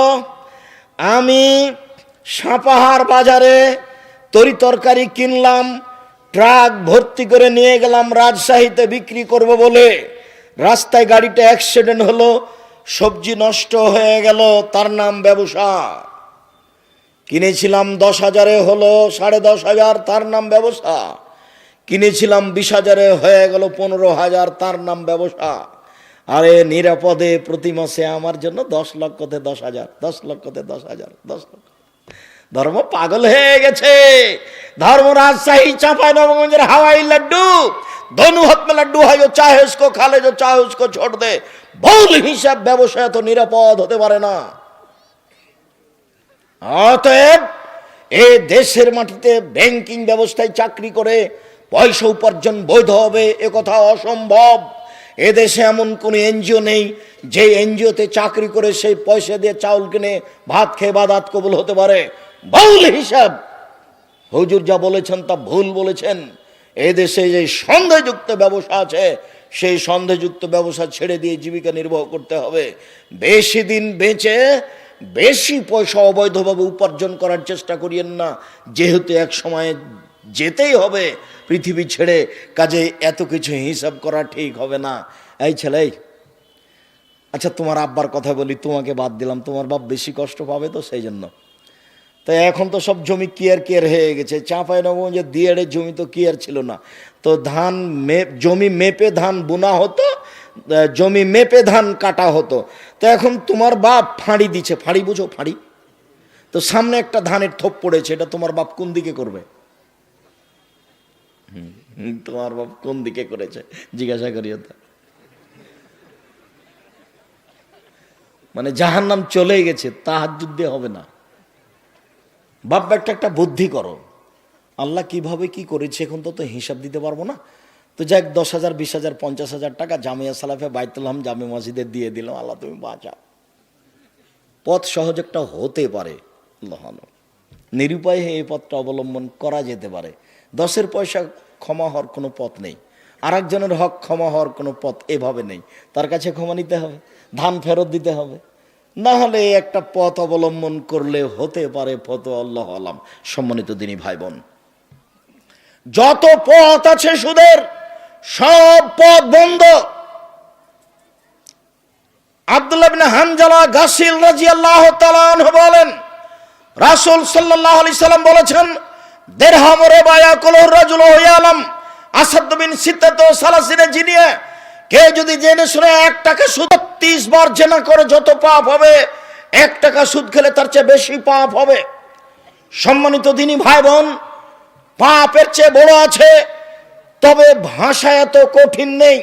আমি সাপাহার বাজারে তরি তরকারি কিনলাম, ট্রাক ভর্তি করে নিয়ে গেলাম রাজশাহীতে বিক্রি করব বলে, রাস্তায় গাড়িটা অ্যাক্সিডেন্ট হলো, সবজি নষ্ট হয়ে গেল, তার নাম ব্যবসা। কিনেছিলাম 10,000-এ হলো 10,500, তার নাম ব্যবসা। কিনেছিলাম 20,000-এ হয়ে গেল 15,000, তার নাম ব্যবসা। আরে নিরাপদে প্রতি মাসে আমার জন্য 10 লক্ষতে 10,000, 10 লক্ষতে 10,000, 10 লক্ষ। ধর্ম পাগল হয়ে গেছে। धर्म राजशाही चांपाइनबाबगंज हवाई लड्डू, दोनों हाथ में लड्डू है, जो चाहे उसको खा ले, जो चाहे उसको छोड़ दे। ভুল হিসাব ব্যবসা তো নিরাপদ হতে পারে না। অতএব এই দেশের মাটিতে ব্যাংকিং ব্যবস্থায় চাকরি করে পয়সা উপার্জন বৈধ হবে এ কথা অসম্ভব। এদেশে এমন কোন এনজিও নেই যে এনজিওতে চাকরি করে সেই পয়সা দিয়ে চাউল কিনে ভাত খেয়ে বাদাত কবুল হতে পারে। ভুল হিসাব। হুজুর যা বলেছেন তা ভুল বলেছেন। এদেশে যে সন্দেহযুক্ত ব্যবসা আছে সেই সন্দেহযুক্ত ব্যবসা ছেড়ে দিয়ে জীবিকা নির্বাহ করতে হবে। বেশি দিন বেঁচে বেশি পয়সা অবৈধভাবে উপার্জন করার চেষ্টা করিয়েন না, যেহেতু এক সময় যেতেই হবে পৃথিবী ছেড়ে। কাজে এত কিছু হিসাব করা ঠিক হবে না। এই ছেলে, আচ্ছা তোমার আব্বার কথা বলি, তোমাকে বাদ দিলাম, তোমার বাপ বেশি কষ্ট পাবে তো সেই জন্য। তো এখন তো সব জমি কেয়ার হয়ে গেছে। চাঁপাইনবাবগঞ্জে দিয়াড়ে জমি তো কেয়ার ছিল না, তো ধান জমি মেপে ধান বোনা হতো, জমি মেপে ধান কাটা হতো। তো এখন তোমার বাপ ফাঁড়ি দিচ্ছে, ফাঁড়ি বুঝো ফাঁড়ি, তো সামনে একটা ধানের থোপ পড়েছে, এটা তোমার বাপ কোন দিকে করবে? তোমার বাপ কোন দিকে করেছে জিজ্ঞাসা করিও তো। মানে জাহান্নাম চলে গেছে, তাহাজ্জুদ দিয়ে হবে না। বাপ একটা বুদ্ধি করো, আল্লাহ কিভাবে কি করেছে এখন তো হিসাব দিতে পারবো না, তো যাক 10,000, 20,000, 50,000 টাকা জামিয়া সালাফে বাইতুল হাম জামে মসজিদে দিয়ে দিলাম, আল্লাহ তুমি বাঁচাও। পথ সহজ একটা হতে পারে, নিরুপায় এই পথটা অবলম্বন করা যেতে পারে। 10-এর পয়সা ক্ষমা হওয়ার কোনো পথ নেই, আর একজনের হক ক্ষমা হওয়ার কোনো পথ এভাবে নেই। তার কাছে ক্ষমা নিতে হবে, ধান ফেরত দিতে হবে, না হলে একটা পথ অবলম্বন করলে হতে পারে পথ। আল্লাহ আলাম। সম্মানিত দিনী ভাই বোন, যত পথ আছে সুদের সব পথ বন্ধ। আব্দুল্লাহ ইবনে হানজালা গাসিল রাদিয়াল্লাহু তাআলা আনহু বলেন, রাসূল সাল্লাল্লাহু আলাইহি সাল্লাম বলেছেন, দিরহাম রিবা ইয়াকুলু রাজুলু ইয়ালাম আসাদ বিন সিত্তাতু সালাসিনা জিনিয়া। কে যদি জেনে শুনে 1 টাকা সুদ 30 বার জেনা করে যত পাপ হবে, 1 টাকা সুদ খেলে তার চেয়ে বেশি পাপ হবে। সম্মানিত দিনী ভাই বোন, পাপের চেয়ে বড় আছে, তবে ভাষা এত কঠিন নেই।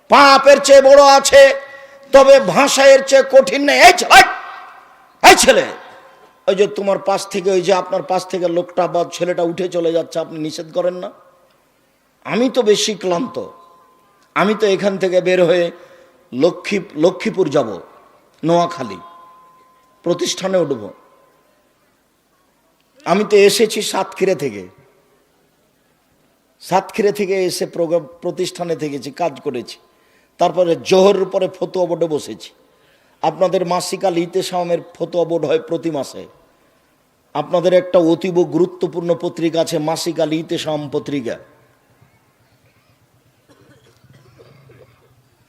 পাপের চেয়ে বড় আছে, তবে ভাষা এর চেয়ে কঠিন নেই। এই ছেলে, ওই যে তোমার পাশ থেকে, ওই যে আপনার পাশ থেকে লোকটা বা ছেলেটা উঠে চলে যাচ্ছে, আপনি নিষেধ করেন না? আমি তো বেশি ক্লান্ত, আমি তো এখান থেকে বের হয়ে লক্ষ্মীপুর যাব, নোয়াখালী প্রতিষ্ঠানে উঠব। আমি তো এসেছি সাতক্ষীরা থেকে, সাতক্ষীরা থেকে এসে প্রতিষ্ঠানে থেকেছি, কাজ করেছি, তারপরে জোহরের পরে ফতুয়া বোর্ডে বসেছি। আপনাদের মাসিক আল ইতেসামের ফতুয়া বোর্ড হয় প্রতি মাসে। আপনাদের একটা অতীব গুরুত্বপূর্ণ পত্রিকা আছে, মাসিক আল ইতেসাম পত্রিকা।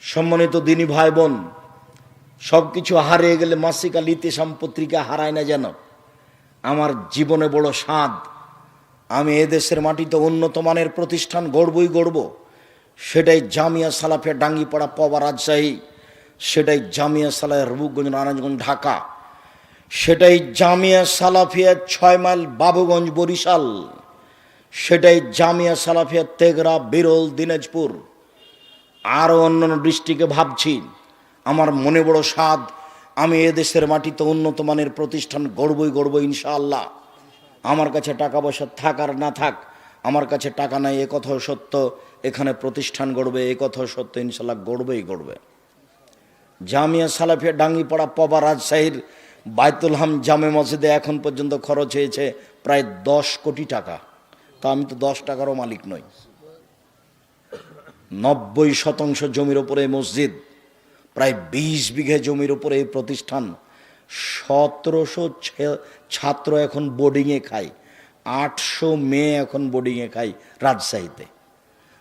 সম্মানিত দিনী ভাই বোন, সব কিছু হারিয়ে গেলে মাসিক আল ইতেসাম পত্রিকা হারায় না যেন। আমার জীবনে বড় স্বাদ, আমি এদেশের মাটিতে উন্নত মানের প্রতিষ্ঠান গড়বই গড়ব। সেটাই জামিয়া সালাফিয়া ডাঙ্গিপাড়া পবা রাজশাহী, সেটাই জামিয়া সালাফিয়া রূপগঞ্জ নারায়ণগঞ্জ ঢাকা, সেটাই জামিয়া সালাফিয়া 6 মাইল বাবুগঞ্জ বরিশাল, সেটাই জামিয়া সালাফিয়া তেঘরা বিরল দিনাজপুর, আরও অন্যান্য ডিস্ট্রিক্টে ভাবছি। আমার মনে বড় স্বাদ, আমি এদেশের মাটিতে উন্নত মানের প্রতিষ্ঠান গড়বই গড়ব ইনশাআল্লাহ। আমার কাছে টাকা পয়সা থাক আর না থাক, আমার কাছে টাকা নাই এ কথাও সত্য, এখানে প্রতিষ্ঠান গড়বে এ কথাও সত্য, ইনশাআল্লাহ গড়বেই গড়বে। জামিয়া সালাফিয়া ডাঙ্গিপাড়া পবা রাজশাহীর বায়তুল হাম জামে মসজিদে এখন পর্যন্ত খরচ হয়েছে প্রায় 10 কোটি টাকা। তা আমি তো 10 টাকারও মালিক নই। 90% জমির ওপরে মসজিদ, প্রায় 20 বিঘে জমির উপরে এই প্রতিষ্ঠান। 1700 ছাত্র এখন বোর্ডিংয়ে খায়, 800 মেয়ে এখন বোর্ডিংয়ে খায় রাজশাহীতে।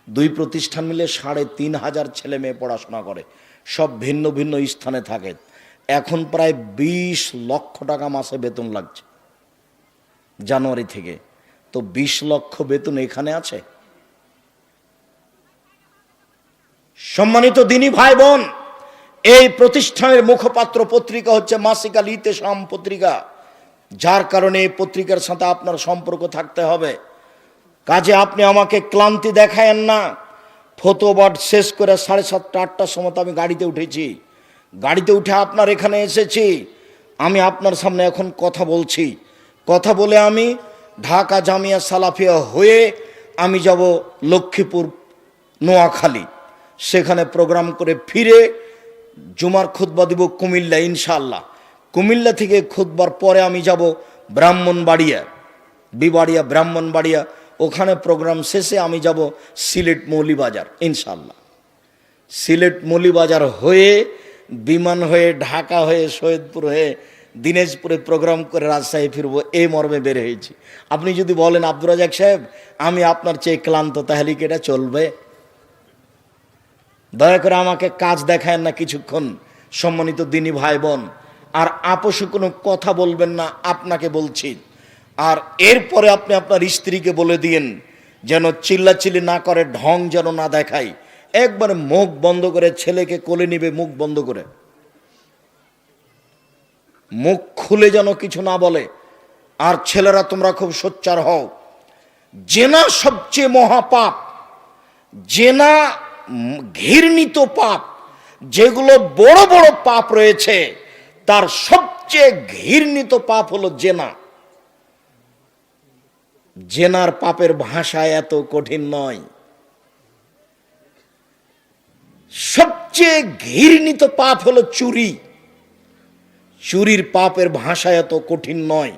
2 প্রতিষ্ঠান মিলে 3500 ছেলে মেয়ে পড়াশোনা করে, সব ভিন্ন ভিন্ন স্থানে থাকে। এখন প্রায় 20 লক্ষ টাকা মাসে বেতন লাগছে জানুয়ারি থেকে। তো 20 লক্ষ বেতন এখানে আছে? সম্মানিত দিনী ভাই বোন, এই প্রতিষ্ঠানের মুখপাত্র পত্রিকা হচ্ছে মাসিক আল ইতেসাম পত্রিকা, যার কারণে এই পত্রিকার সাথে আপনার সম্পর্ক থাকতে হবে। কাজে আপনি আমাকে ক্লান্তি দেখায়েন না। ফটোবাট শেষ করে 7:30 8টার সময় আমি গাড়িতে উঠেছি, গাড়িতে উঠে আপনার এখানে এসেছি। আমি আপনার সামনে এখন কথা বলছি, কথা বলে আমি ঢাকা জামিয়া সালাফিয়া হয়ে আমি যাব লক্ষ্মীপুর নোয়াখালী, সেখানে প্রোগ্রাম করে ফিরে জুমার খুতবা দিব কুমিল্লা ইনশাআল্লাহ। কুমিল্লা থেকে খুতবার পরে আমি যাব ব্রাহ্মণবাড়িয়া, বিবাড়িয়া ব্রাহ্মণবাড়িয়া, ওখানে প্রোগ্রাম শেষে আমি যাব সিলেট মৌলিবাজার ইনশাআল্লাহ। সিলেট মৌলিবাজার হয়ে বিমান হয়ে ঢাকা হয়ে সৈয়দপুর হয়ে দিনাজপুরে প্রোগ্রাম করে রাজশাহী ফিরবো, এই মর্মে বের হয়েছি। আপনি যদি বলেন আব্দুর রাজাক সাহেব আমি আপনার চেয়ে ক্লান্ত, তাহলে কি এটা চলবে? দয়া করে আমাকে কাজ দেখায় না কিছুক্ষণ। সম্মানিত দিনী ভাই বোন, আর আপোষে কোনো কথা বলবেন না, আপনাকে বলছি। আর এরপরে আপনি আপনার স্ত্রীকে বলে দিয়েন যেন চিল্লাচিল্লি না করে, ঢং যেন না দেখায়, একবারে মুখ বন্ধ করে ছেলেকে কোলে নিবে, মুখ বন্ধ করে, মুখ খুলে যেন কিছু না বলে। আর ছেলেরা তোমরা খুব সোচ্চার হও। জেনা সবচেয়ে মহাপাপ, জেনা ঘৃণিত পাপ। যেগুলো বড় বড় পাপ রয়েছে তার সবচেয়ে ঘৃণিত পাপ হলো জেনা। জেনার পাপের ভাষা এত কঠিন নয়। সবচেয়ে ঘৃণিত পাপ হলো চুরি। চুরির পাপের ভাষা এত কঠিন নয়।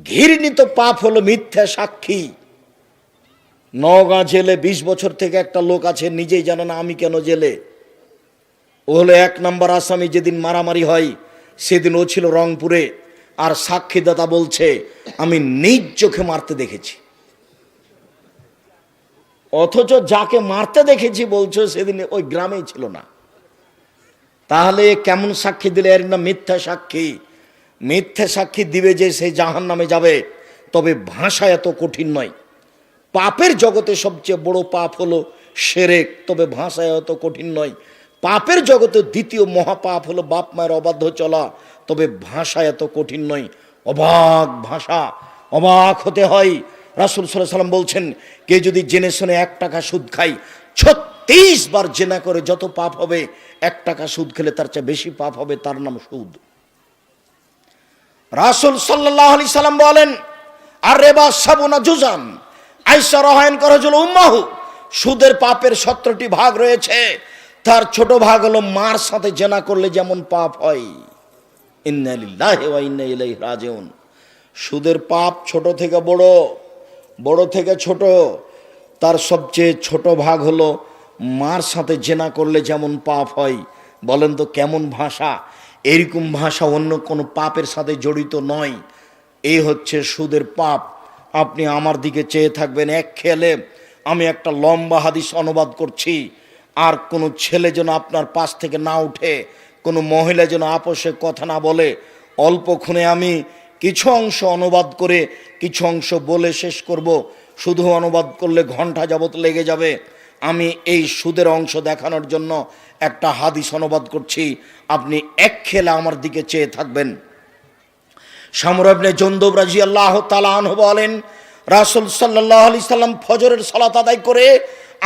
ঘৃণিত পাপ হলো মিথ্যা সাক্ষী। নওগাঁ জেলে 20 বছর থেকে একটা লোক আছে, নিজেই জানে না আমি কেন জেলে। ও হলো 1 নম্বর আসামি। যেদিন মারামারি হয় সেদিন ও ছিল রংপুরে, আর সাক্ষীদাতা বলছে আমি নিজ চোখে মারতে দেখেছি। অথচ যাকে মারতে দেখেছি বলছো সেদিন ওই গ্রামেই ছিল না। তাহলে কেমন সাক্ষী দিলে? এর না মিথ্যা সাক্ষী। মিথ্যা সাক্ষী দিবে যে সে জাহান্নামে যাবে। তবে ভাষা এত কঠিন নয়। পাপের জগতে সবচেয়ে বড় পাপ হলো শিরক, তবে ভাষা এত কঠিন নয়। পাপের জগতে দ্বিতীয় মহাপাপ হলো বাপ মায়ের অবাধ্য চলা, তবে ভাষা এত কঠিন নয়। অবাক ভাষা, অবাক হতে হয়। রাসূল সাল্লাল্লাহু আলাইহি সাল্লাম বলছেন, কে যদি জেনে শুনে 1 টাকা সুদ খায়, 36 বার জেনা করে যত পাপ হবে, 1 টাকা সুদ খেলে তার চেয়ে বেশি পাপ হবে, তার নাম সুদ। রাসূল সাল্লাল্লাহু আলাইহি সাল্লাম বলেন, আর রিবা সাবুনা জুজান, আয়েশা রাহমান করজুল উম্মাহু, সুদের পাপের 17টি ভাগ রয়েছে। তার ছোট ভাগ হলো মার সাথে জেনা করলে যেমন পাপ হয়। ইন্না লিল্লাহি ওয়া ইন্না ইলাইহি রাজিউন। সুদের পাপ ছোট থেকে বড়, বড় থেকে ছোট। তার সবচেয়ে ছোট ভাগ হলো মার সাথে জেনা করলে যেমন পাপ হয়। বলেন তো কেমন ভাষা? এরকম ভাষা অন্য কোনো পাপের সাথে জড়িত নয়। এই হচ্ছে সুদের পাপ। আপনি আমার দিকে চেয়ে থাকবেন এক খেলে। আমি একটা লম্বা হাদিস অনুবাদ করছি, আর কোনো ছেলে যেন আপনার পাশ থেকে না উঠে, কোনো মহিলা যেন আপোষে কথা না বলে। অল্পক্ষণে আমি কিছু অংশ অনুবাদ করে কিছু অংশ বলে শেষ করব। শুধু অনুবাদ করলে ঘন্টা যাবত লেগে যাবে। আমি এই সুদের অংশ দেখানোর জন্য একটা হাদিস অনুবাদ করছি, আপনি এক খেলে আমার দিকে চেয়ে থাকবেন। শামর ইবনে জুনদুব রাদিয়াল্লাহু তাআলা আনহু বলেন, রাসূল সাল্লাল্লাহু আলাইহি সাল্লাম ফজরের সালাত আদায় করে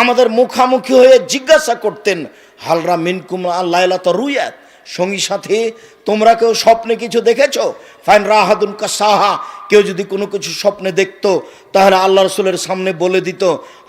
আমাদের মুখামুখি হয়ে জিজ্ঞাসা করতেন, হালরা মিনকুম আল-লাইলাতা রুয়াত, সঙ্গী সাথী তোমরা কেউ স্বপ্নে কিছু দেখেছো? ফাইন রাহাদুন কাসাহা, কেউ যদি কোনো কিছু স্বপ্নে দেখতো তাহলে আল্লাহ রসুলের সামনে বলে দিত।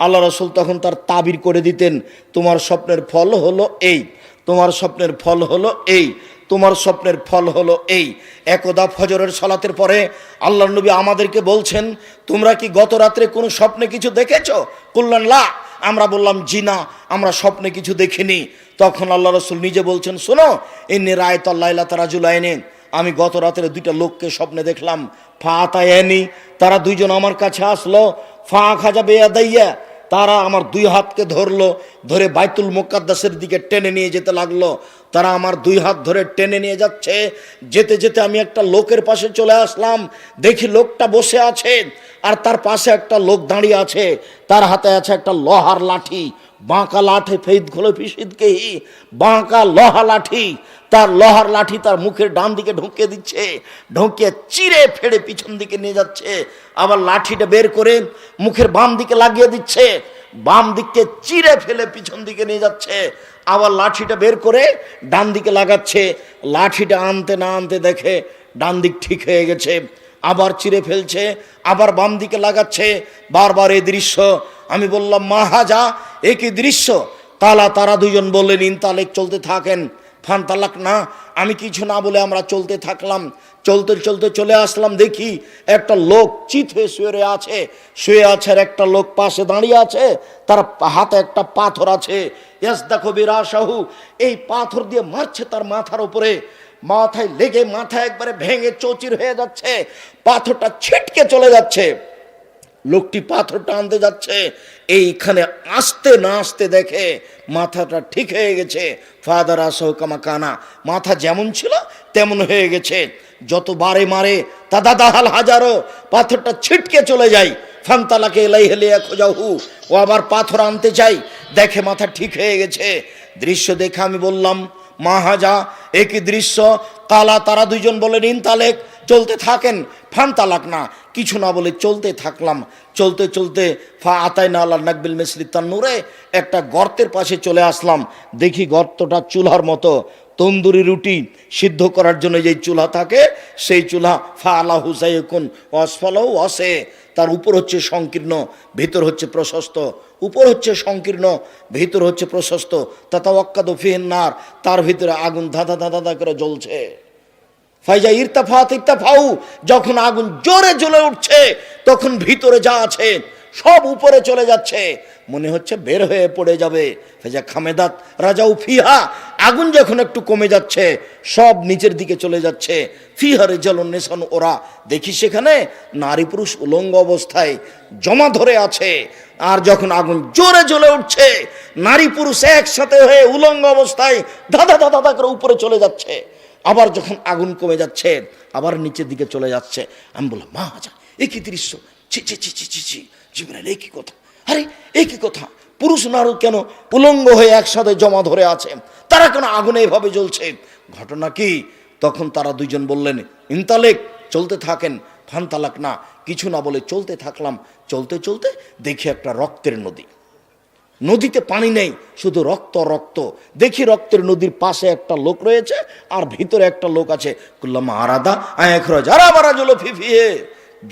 আল্লাহ রসুল তখন তার তাবির করে দিতেন, তোমার স্বপ্নের ফল হলো এই, তোমার স্বপ্নের ফল হলো এই, তোমার স্বপ্নের ফল হলো এই। একদা ফজরের সালাতের পরে আল্লাহ নবী আমাদেরকে বলছেন, তোমরা কি গত রাত্রে কোনো স্বপ্নে কিছু দেখেছো? কুল্লান লা, আমরা বললাম জি না, আমরা স্বপ্নে কিছু দেখিনি। তখন আল্লাহ রসুল নিজে বলছেন, শোনো, ইন্নী রাআইতুল্লাইলাতা রাজুলাইনি, আমি গত রাত্রে দুইটা লোককে স্বপ্নে দেখলাম। ফা আতায়ানি, তারা দুইজন আমার কাছে আসলো। ফা খাজা বেয়াদাইয়া, তারা আমার দুই হাতকে ধরলো, ধরে বাইতুল মুকাদ্দাসের দিকে টেনে নিয়ে যেতে লাগলো। তারা আমার দুই হাত ধরে টেনে নিয়ে যাচ্ছে। যেতে যেতে আমি একটা লোকের পাশে চলে আসলাম। দেখি লোকটা বসে আছে, আর তার পাশে একটা লোক দাঁড়িয়ে আছে। তার হাতে আছে একটা লোহার লাঠি, বাঁকা লাঠি, ফেদ খোলো ফিসিদকে, বাঁকা লোহা লাঠি। তার লোহার লাঠি তার মুখের ডান দিকে ঢুকিয়ে দিচ্ছে, ঢুকিয়ে চিরে ফেড়ে পিছন দিকে নিয়ে যাচ্ছে। আবার লাঠিটা বের করে মুখের বাম দিকে লাগিয়ে দিচ্ছে, বাম দিককে চিরে ফেলে পিছন দিকে নিয়ে যাচ্ছে। আবার লাঠিটা বের করে ডান দিকে লাগাচ্ছে। লাঠিটা আনতে না আনতে দেখে ডান দিক ঠিক হয়ে গেছে, আবার চিরে ফেলছে, আবার বাম দিকে লাগাচ্ছে। বারবার এই দৃশ্য। আমি বললাম, মা হাজা, এ কি দৃশ্য? তারা দুজন বললেন, ইনতালেক, চলতে থাকেন। ফান তালাক না, আমি কিছু না বলে আমরা চলতে থাকলাম। চলতে চলতে চলে আসলাম, দেখি একটা লোক চিত হয়ে শুয়ে আছে, আর একটা লোক পাশে দাঁড়িয়ে আছে, তার হাতে একটা পাথর আছে। ইয়াসদাকু বিরাশাহু, এই পাথর দিয়ে মারছে তার মাথার উপরে। মাথায় লেগে মাথা একবারে ভেঙে চৌচির হয়ে যাচ্ছে, পাথরটা ছিটকে চলে যাচ্ছে। লোকটি পাথরটা আনতে যাচ্ছে, এইখানে আসতে না আসতে দেখে মাথাটা ঠিক হয়ে গেছে। ফাদার আসহ কামাকানা, মাথা যেমন ছিল তেমন হয়ে গেছে। যতবারে মারে তাদাদাহাল হাজারো, পাথরটা ছিটকে চলে যায়। ফান্তালাকে এলাই হেলিয়া খোঁজাহু, ও আবার পাথর আনতে চাই, দেখে মাথা ঠিক হয়ে গেছে। দৃশ্য দেখে আমি বললাম, মা হাজা, একই দৃশ্য। কালা, তারা দুইজন বলেন, ইনতালেক, চলতে থাকেন। ফান তালাক না, কিছু না বলে চলতে থাকলাম। চলতে চলতে ফা আতাই না আল্লাহ নাকবিল মিসলি তান্নুরে, একটা গর্তের পাশে চলে আসলাম। দেখি গর্তটা চুলার মতো, তন্দুরি রুটি সিদ্ধ করার জন্য যেই চুলা থাকে সেই চুলা। ফা আল্লাহ হুসাইকুন অসফালাও অসে, তার উপর হচ্ছে সংকীর্ণ, ভিতর হচ্ছে প্রশস্ত। উপর হচ্ছে সংকীর্ণ, ভিতর হচ্ছে প্রশস্ত। তাতাওয়াক্কাদু ফিহিন নার, তার ভিতরে আগুন ধাঁধা ধাঁধা ধাঁধা করে জ্বলছে। ফাইজা ইরতাফাউ, যখন আগুন জোরে জ্বলে উঠছে তখন ভিতরে যা আছে সব উপরে চলে যাচ্ছে, মনে হচ্ছে বের হয়ে পড়ে যাবে। ফাইজা খামেদাত রাজাউ ফিহা, আগুন যখন একটু কমে যাচ্ছে সব নিচের দিকে চলে যাচ্ছে। ফিহা রিজালুন নিসান, ওরা দেখি সেখানে নারী পুরুষ উলঙ্গ অবস্থায় জমা ধরে আছে। আর যখন আগুন জোরে জ্বলে উঠছে, নারী পুরুষ একসাথে হয়ে উলঙ্গ অবস্থায় ধাঁধা ধাঁধা ধাঁধা করে উপরে চলে যাচ্ছে। আবার যখন আগুন কমে যাচ্ছে আবার নিচের দিকে চলে যাচ্ছে। আমি বললাম, মা আচ্ছা, একই দৃশ্য, ছি ছি ছি ছি ছি ছি, জিবরাইল, একই কথা, আরে একই কথা, পুরুষ নারী কেন উলঙ্গ হয়ে একসাথে জমা ধরে আছে, তারা কেন আগুনে এভাবে জ্বলছে, ঘটনা কি? তখন তারা দুইজন বললেন, ইনতালেক, চলতে থাকেন। ফান তালাক না, কিছু না বলে চলতে থাকলাম। চলতে চলতে দেখি একটা রক্তের নদী, নদীতে পানি নেই, শুধু রক্ত রক্ত। দেখি রক্তের নদীর পাশে একটা লোক রয়েছে আর ভিতরে একটা লোক আছে। কুল্লামা আরাদা আয়াখরাজ আরাবারাজুল ফিফিয়ে,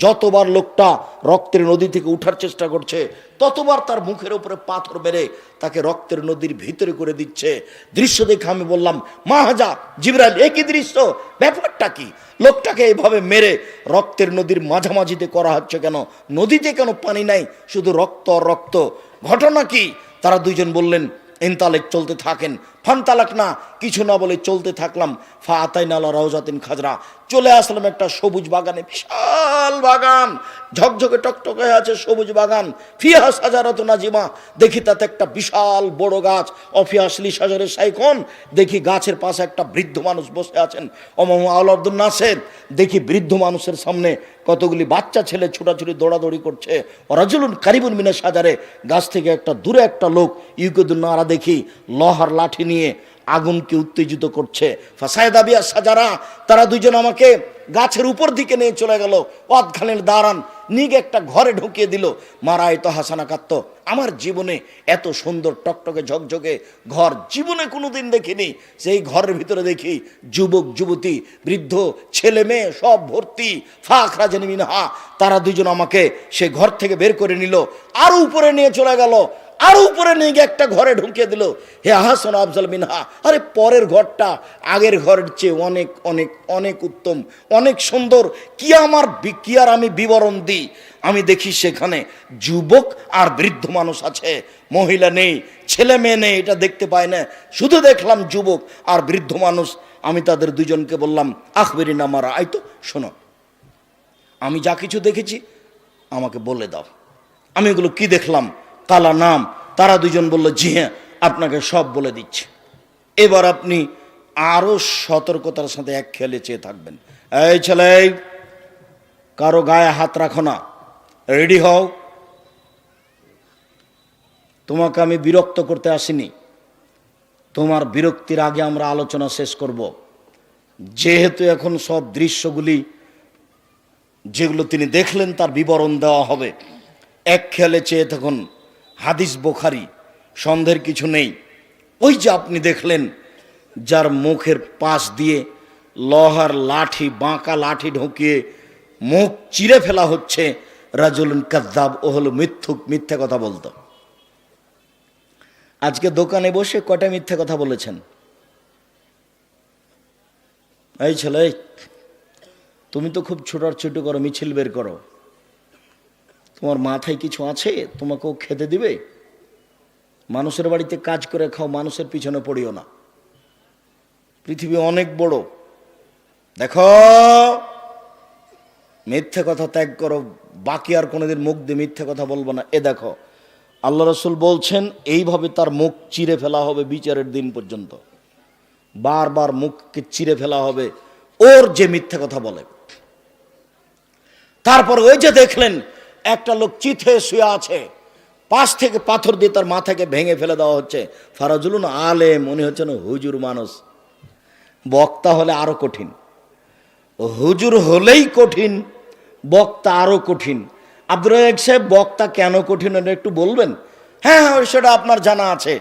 যতবার লোকটা রক্তের নদী থেকে উঠার চেষ্টা করছে ততবার তার মুখের উপরে পাথর মেরে তাকে রক্তের নদীর ভিতরে করে দিচ্ছে। দৃশ্য দেখে আমি বললাম, মাহাজা জিবরাইল, একই দৃশ্য, ব্যাপারটা কি? লোকটাকে এইভাবে মেরে রক্তের নদীর মাঝামাঝিতে করা হচ্ছে কেন? নদীতে কেন পানি নাই, শুধু রক্ত আর রক্ত, ঘটনা কি? তারা দুইজন বললেন, ইনতালেক, চলতে থাকেন। ফানতালাক না, কিছু না বলে চলতে থাকলাম। ফা আতাইনা আলা রাউজাতিন খাজরা, চলে আসলাম একটা সবুজ বাগানে, বিশাল বাগান, ঝকঝকে টকটকে আছে সবুজ বাগান। ফিহা সাজারাতু নাজিমা, দেখি তাতে একটা বিশাল বড় গাছ। অফি আসলি সাজারে সাইখন, দেখি গাছের পাশে একটা বৃদ্ধ মানুষ বসে আছেন। অমাম আলাউদ্দিন নাসের, দেখি বৃদ্ধ মানুষের সামনে কতগুলি বাচ্চা ছেলে ছোটাছুটি দৌড়াদৌড়ি করছে। রাজুলুন কারিবুন মিনা সাজারে, গাছ থেকে একটা দূরে একটা লোক ইউকুদুন নারা, দেখি লোহার লাঠি নিয়ে আগুনকে উত্তেজিত করছে। ফাসায়দা বিয়া সাজারা, তারা দুইজন আমাকে গাছের উপর দিকে নিয়ে চলে গেল। অতখানের দাঁড়ান নিগে একটা ঘরে ঢুকিয়ে দিল। মারায় তো হাসানা কাত্ত, আমার জীবনে এত সুন্দর টকটকে ঝকঝকে ঘর জীবনে কোনোদিন দেখিনি। সেই ঘরের ভিতরে দেখি যুবক যুবতী বৃদ্ধ ছেলে মেয়ে সব ভর্তি। ফাখরা জেনে মিনহা, তারা দুজন আমাকে সে ঘর থেকে বের করে নিল, আরো উপরে নিয়ে চলে গেল, আরো উপরে নিয়ে গিয়ে একটা ঘরে ঢুকিয়ে দিল। হে আহসান আফজাল মিনহা, আরে পরের ঘরটা আগের ঘরের চেয়ে অনেক অনেক অনেক উত্তম, অনেক সুন্দর। কি আর আমি বিবরণ দিই? আমি দেখি সেখানে যুবক আর বৃদ্ধ মানুষ আছে, মহিলা নেই, ছেলে মেয়ে নেই, এটা দেখতে পাই না, শুধু দেখলাম যুবক আর বৃদ্ধ মানুষ। আমি তাদের দুজনকে বললাম, আখবেরিনা মারা, আই তো শোনো, আমি যা কিছু দেখেছি আমাকে বলে দাও, আমি এগুলো কি দেখলাম। কালা নাম, তারা দুজন বলল, জি হ্যাঁ, আপনাকে সব বলে দিচ্ছি। এবার আপনি আরো সতর্কতার সাথে এক খেলে চেয়ে থাকবেন। এই ছেলে, কারো গায়ে হাত রাখো না, রেডি হও। তোমাকে আমি বিরক্ত করতে আসিনি, তোমার বিরক্তির আগে আমরা আলোচনা শেষ করব। যেহেতু এখন সব দৃশ্যগুলি যেগুলো তিনি দেখলেন তার বিবরণ দেওয়া হবে, এক খেয়ালে চেয়ে থাকুন। হাদিস বুখারী, সন্দেহের কিছু নেই। ওই যে আপনি দেখলেন যার মুখের পাশ দিয়ে লোহার লাঠি, বাঁকা লাঠি ঢুকিয়ে মুখ চিরে ফেলা হচ্ছে, রাজুলুন কাযযাব, ও হলো মিথ্যুক, মিথ্যে কথা বলতো। আজকে দোকানে বসে কয়টা মিথ্যে কথা বলেছেন? এই ছেলে, তুমি তো খুব ছোটাছুটি করো, মিছিল বের করো, তোমার মাথায় কিছু আছে? তোমাকেও খেতে দিবে? মানুষের বাড়িতে কাজ করে খাও, মানুষের পিছনে পড়িও না। পৃথিবী অনেক বড়, দেখো, মিথ্যে কথা ত্যাগ করো, বাকি আর কোনোদিন মুখ দিয়ে মিথ্যে কথা বলবো না। এ দেখো, আল্লাহ রসুল বলছেন এইভাবে তার মুখ চিরে ফেলা হবে বিচারের দিন পর্যন্ত, বারবার মুখকে চিরে ফেলা হবে ওর যে মিথ্যে কথা বলে। তারপর ওই যে দেখলেন একটা লোক চিত হয়ে শুয়ে আছে, পাশ থেকে পাথর দিয়ে তার মাথাকে ভেঙে ফেলে দেওয়া হচ্ছে। ফারাজুলুন আলেম, মনে হচ্ছে না হুজুর মানুষ। বক্তা হলে আরো কঠিন, হুজুর হলেই কঠিন, বক্তা আরো কঠিন। আব্দুর রাজ্জাক সাহেব, বক্তা কেন কঠিন একটু বলবেন? হ্যাঁ হ্যাঁ, সেটা আপনার জানা আছে।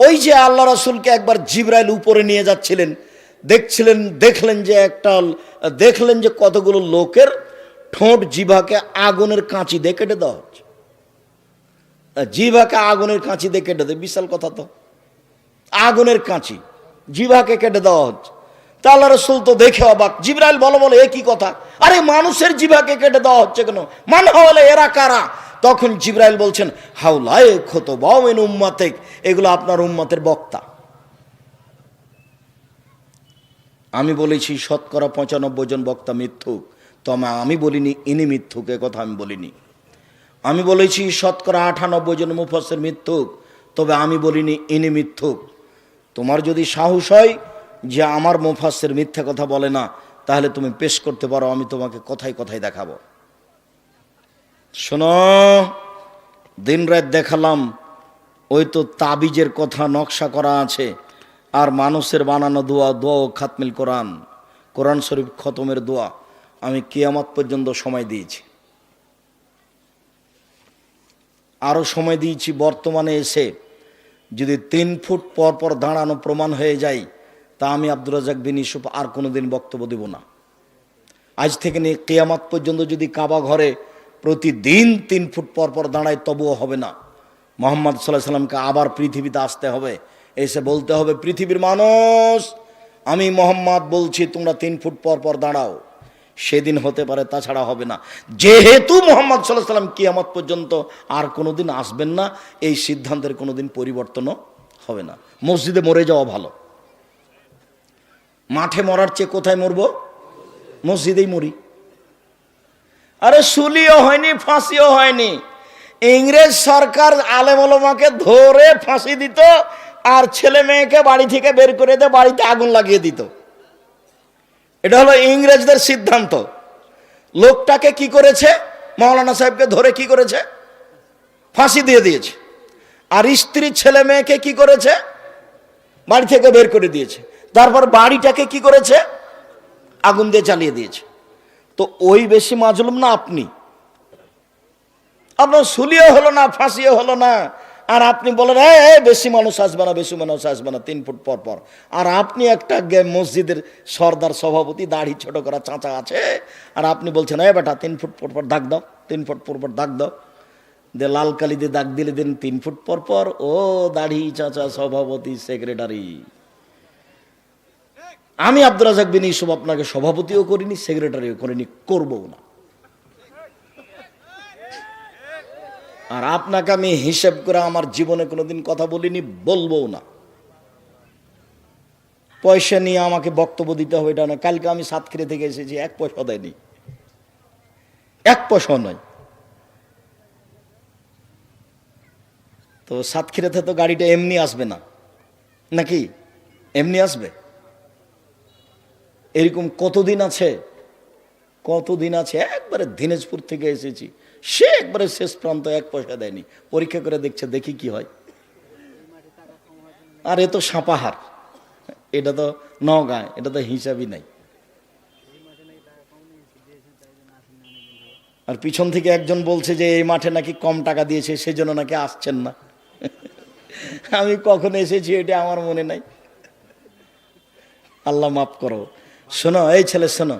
ওই যে আল্লাহ রাসূলকে একবার জিবরাইল উপরে নিয়ে যাচ্ছিলেন, দেখলেন যে কতগুলো লোকের ঠোঁট জিভাকে আগুনের কাঁচি দিয়ে কেটে দেওয়া হচ্ছে। জিভাকে আগুনের কাঁচি দিয়ে কেটে দেয়, বিশাল কথা তো, আগুনের কাঁচি জিভাকে কেটে দেওয়া হচ্ছে। তা আল্লাহ রাসূল তো দেখে অবাক। জিবরাইল বলে এ কি কথা? আরে মানুষের জিভাকে কেটে দেওয়া হচ্ছে কেন? মানে হলে এরা কারা? তখন জিবরাইল বলছেন, হাউলায়ে খুতবাউ মিন উম্মাতিক, এগুলো আপনার উম্মতের বক্তা। আমি বলেছি শতকরা 95 জন বক্তা মিথ্যুক, তবে আমি বলিনি ইনি মিথ্যুক, এ কথা আমি বলিনি। আমি বলেছি শতকরা 98 জন মুফাসসির মিথ্যুক, তবে আমি বলিনি ইনি মিথ্যুক। তোমার যদি সাহস হয় যে আমার মুফাসসির মিথ্যা কথা বলে না, তাহলে তুমি পেশ করতে পারো, আমি তোমাকে কথায় কথায় দেখাবো। শোনো, দিন রাত দেখালাম, ওই তো তাবিজের কথা নকশা করা আছে, আর মানুষের বানানো দোয়া ও খাতমিল কোরআন শরীফ খতমের দোয়া আমি কিয়ামত পর্যন্ত সময় দিয়েছি, আরো সময় দিয়েছি। বর্তমানে এসে যদি 3 ফুট পর পর দাঁড়ানো প্রমাণ হয়ে যায়, তা আমি আব্দুর রাজ্জাক বিন ইউসুফ আর কোনোদিন বক্তব্য দেব না। আজ থেকে নিয়ে কিয়ামত পর্যন্ত যদি কাবা ঘরে প্রতিদিন 3 ফুট পর পর দাঁড়ায় তবুও হবে না। মুহাম্মদ সাল্লাল্লাহু আলাইহি সাল্লামকে আবার পৃথিবীতে আসতে হবে, এসে বলতে হবে, পৃথিবীর মানুষ আমি মুহাম্মদ বলছি তোমরা 3 ফুট পর পর দাঁড়াও। সেদিন হতে পারে, তাছাড়া হবে না। যেহেতু মুহাম্মদ সাল্লাল্লাহু আলাইহি সাল্লাম কিয়ামত পর্যন্ত আর কোনোদিন আসবেন না, এই সিদ্ধান্তের কোনোদিন পরিবর্তনও হবে না। মসজিদে মরে যাওয়া ভালো, মাঠে মরার চেয়ে কোথায় মরবো? মসজিদেই মরি। আরে সুলিও হয়নি, ফাঁসিও হয়নি। ইংরেজ সরকার আলেম ওলামাকে ধরে ফাঁসি দিত, আর ছেলে মেয়েকে বাড়ি থেকে বের করে দিয়ে বাড়িতে আগুন লাগিয়ে দিত। এটা হলো ইংরেজদের সিদ্ধান্ত। লোকটাকে কি করেছে? মাওলানা সাহেবকে ধরে কি করেছে? ফাঁসি দিয়ে দিয়েছে। আর স্ত্রী ছেলে মেয়েকে কি করেছে? বাড়ি থেকে বের করে দিয়েছে। তারপর বাড়িটাকে কি করেছে? আগুন দিয়ে জ্বালিয়ে দিয়েছে। তো ওই বেশি মাজলুম না আপনি? আপনার সুলিও হলো না, ফাঁসিও হলো না, আর আপনি বলেন বেশি মানুষ আসবে না, বেশি মানুষ আসবে না 3 ফুট পর পর। আর আপনি একটা মসজিদের সর্দার সভাপতি, দাড়ি ছোট করা চাচা আছে, আর আপনি বলছেন বেটা 3 ফুট পর পর দাগ দাও, 3 ফুট পর পর দাগ দাও, দিয়ে লাল কালি দিয়ে দাগ দিলে দিন 3 ফুট পর পর। ও দাড়ি চাচা, সভাপতি, সেক্রেটারি। আমি আব্দুর রাজ্জাক বিন ইউসুফ আপনাকে সভাপতিও করিনি, সেক্রেটারিও করিনি, করবো না। আর আপনাকে আমি হিসেব করে আমার জীবনে কোনোদিন কথা বলিনি, বলবো না। পয়সা নিয়ে আমাকে বক্তব্য দিতে হবে এটা না। কালকে আমি সাতক্ষীরা থেকে এসেছি, 1 পয়সা দেয়নি, 1 পয়সা নয়। তো সাতক্ষীরাতে তো গাড়িটা এমনি আসবে না, নাকি? এমনি আসবে? এরকম কতদিন আছে, কতদিন আছে। একবারে দিনাজপুর থেকে এসেছি, সে একবারে শেষ প্রান্ত, 1 পয়সা দেয়নি। পরীক্ষা করে দেখছে, দেখি কি হয়। আর এ তো সাপাহার, এটা তো নওগাঁ, এটা তো হিসাবই নাই। আর পিছন থেকে একজন বলছে যে এই মাঠে নাকি কম টাকা দিয়েছে, সেজন্য নাকি আসছেন না। আমি কখন এসেছি এটা আমার মনে নাই, আল্লাহ মাফ করো। শোনো এই ছেলে, শোনো,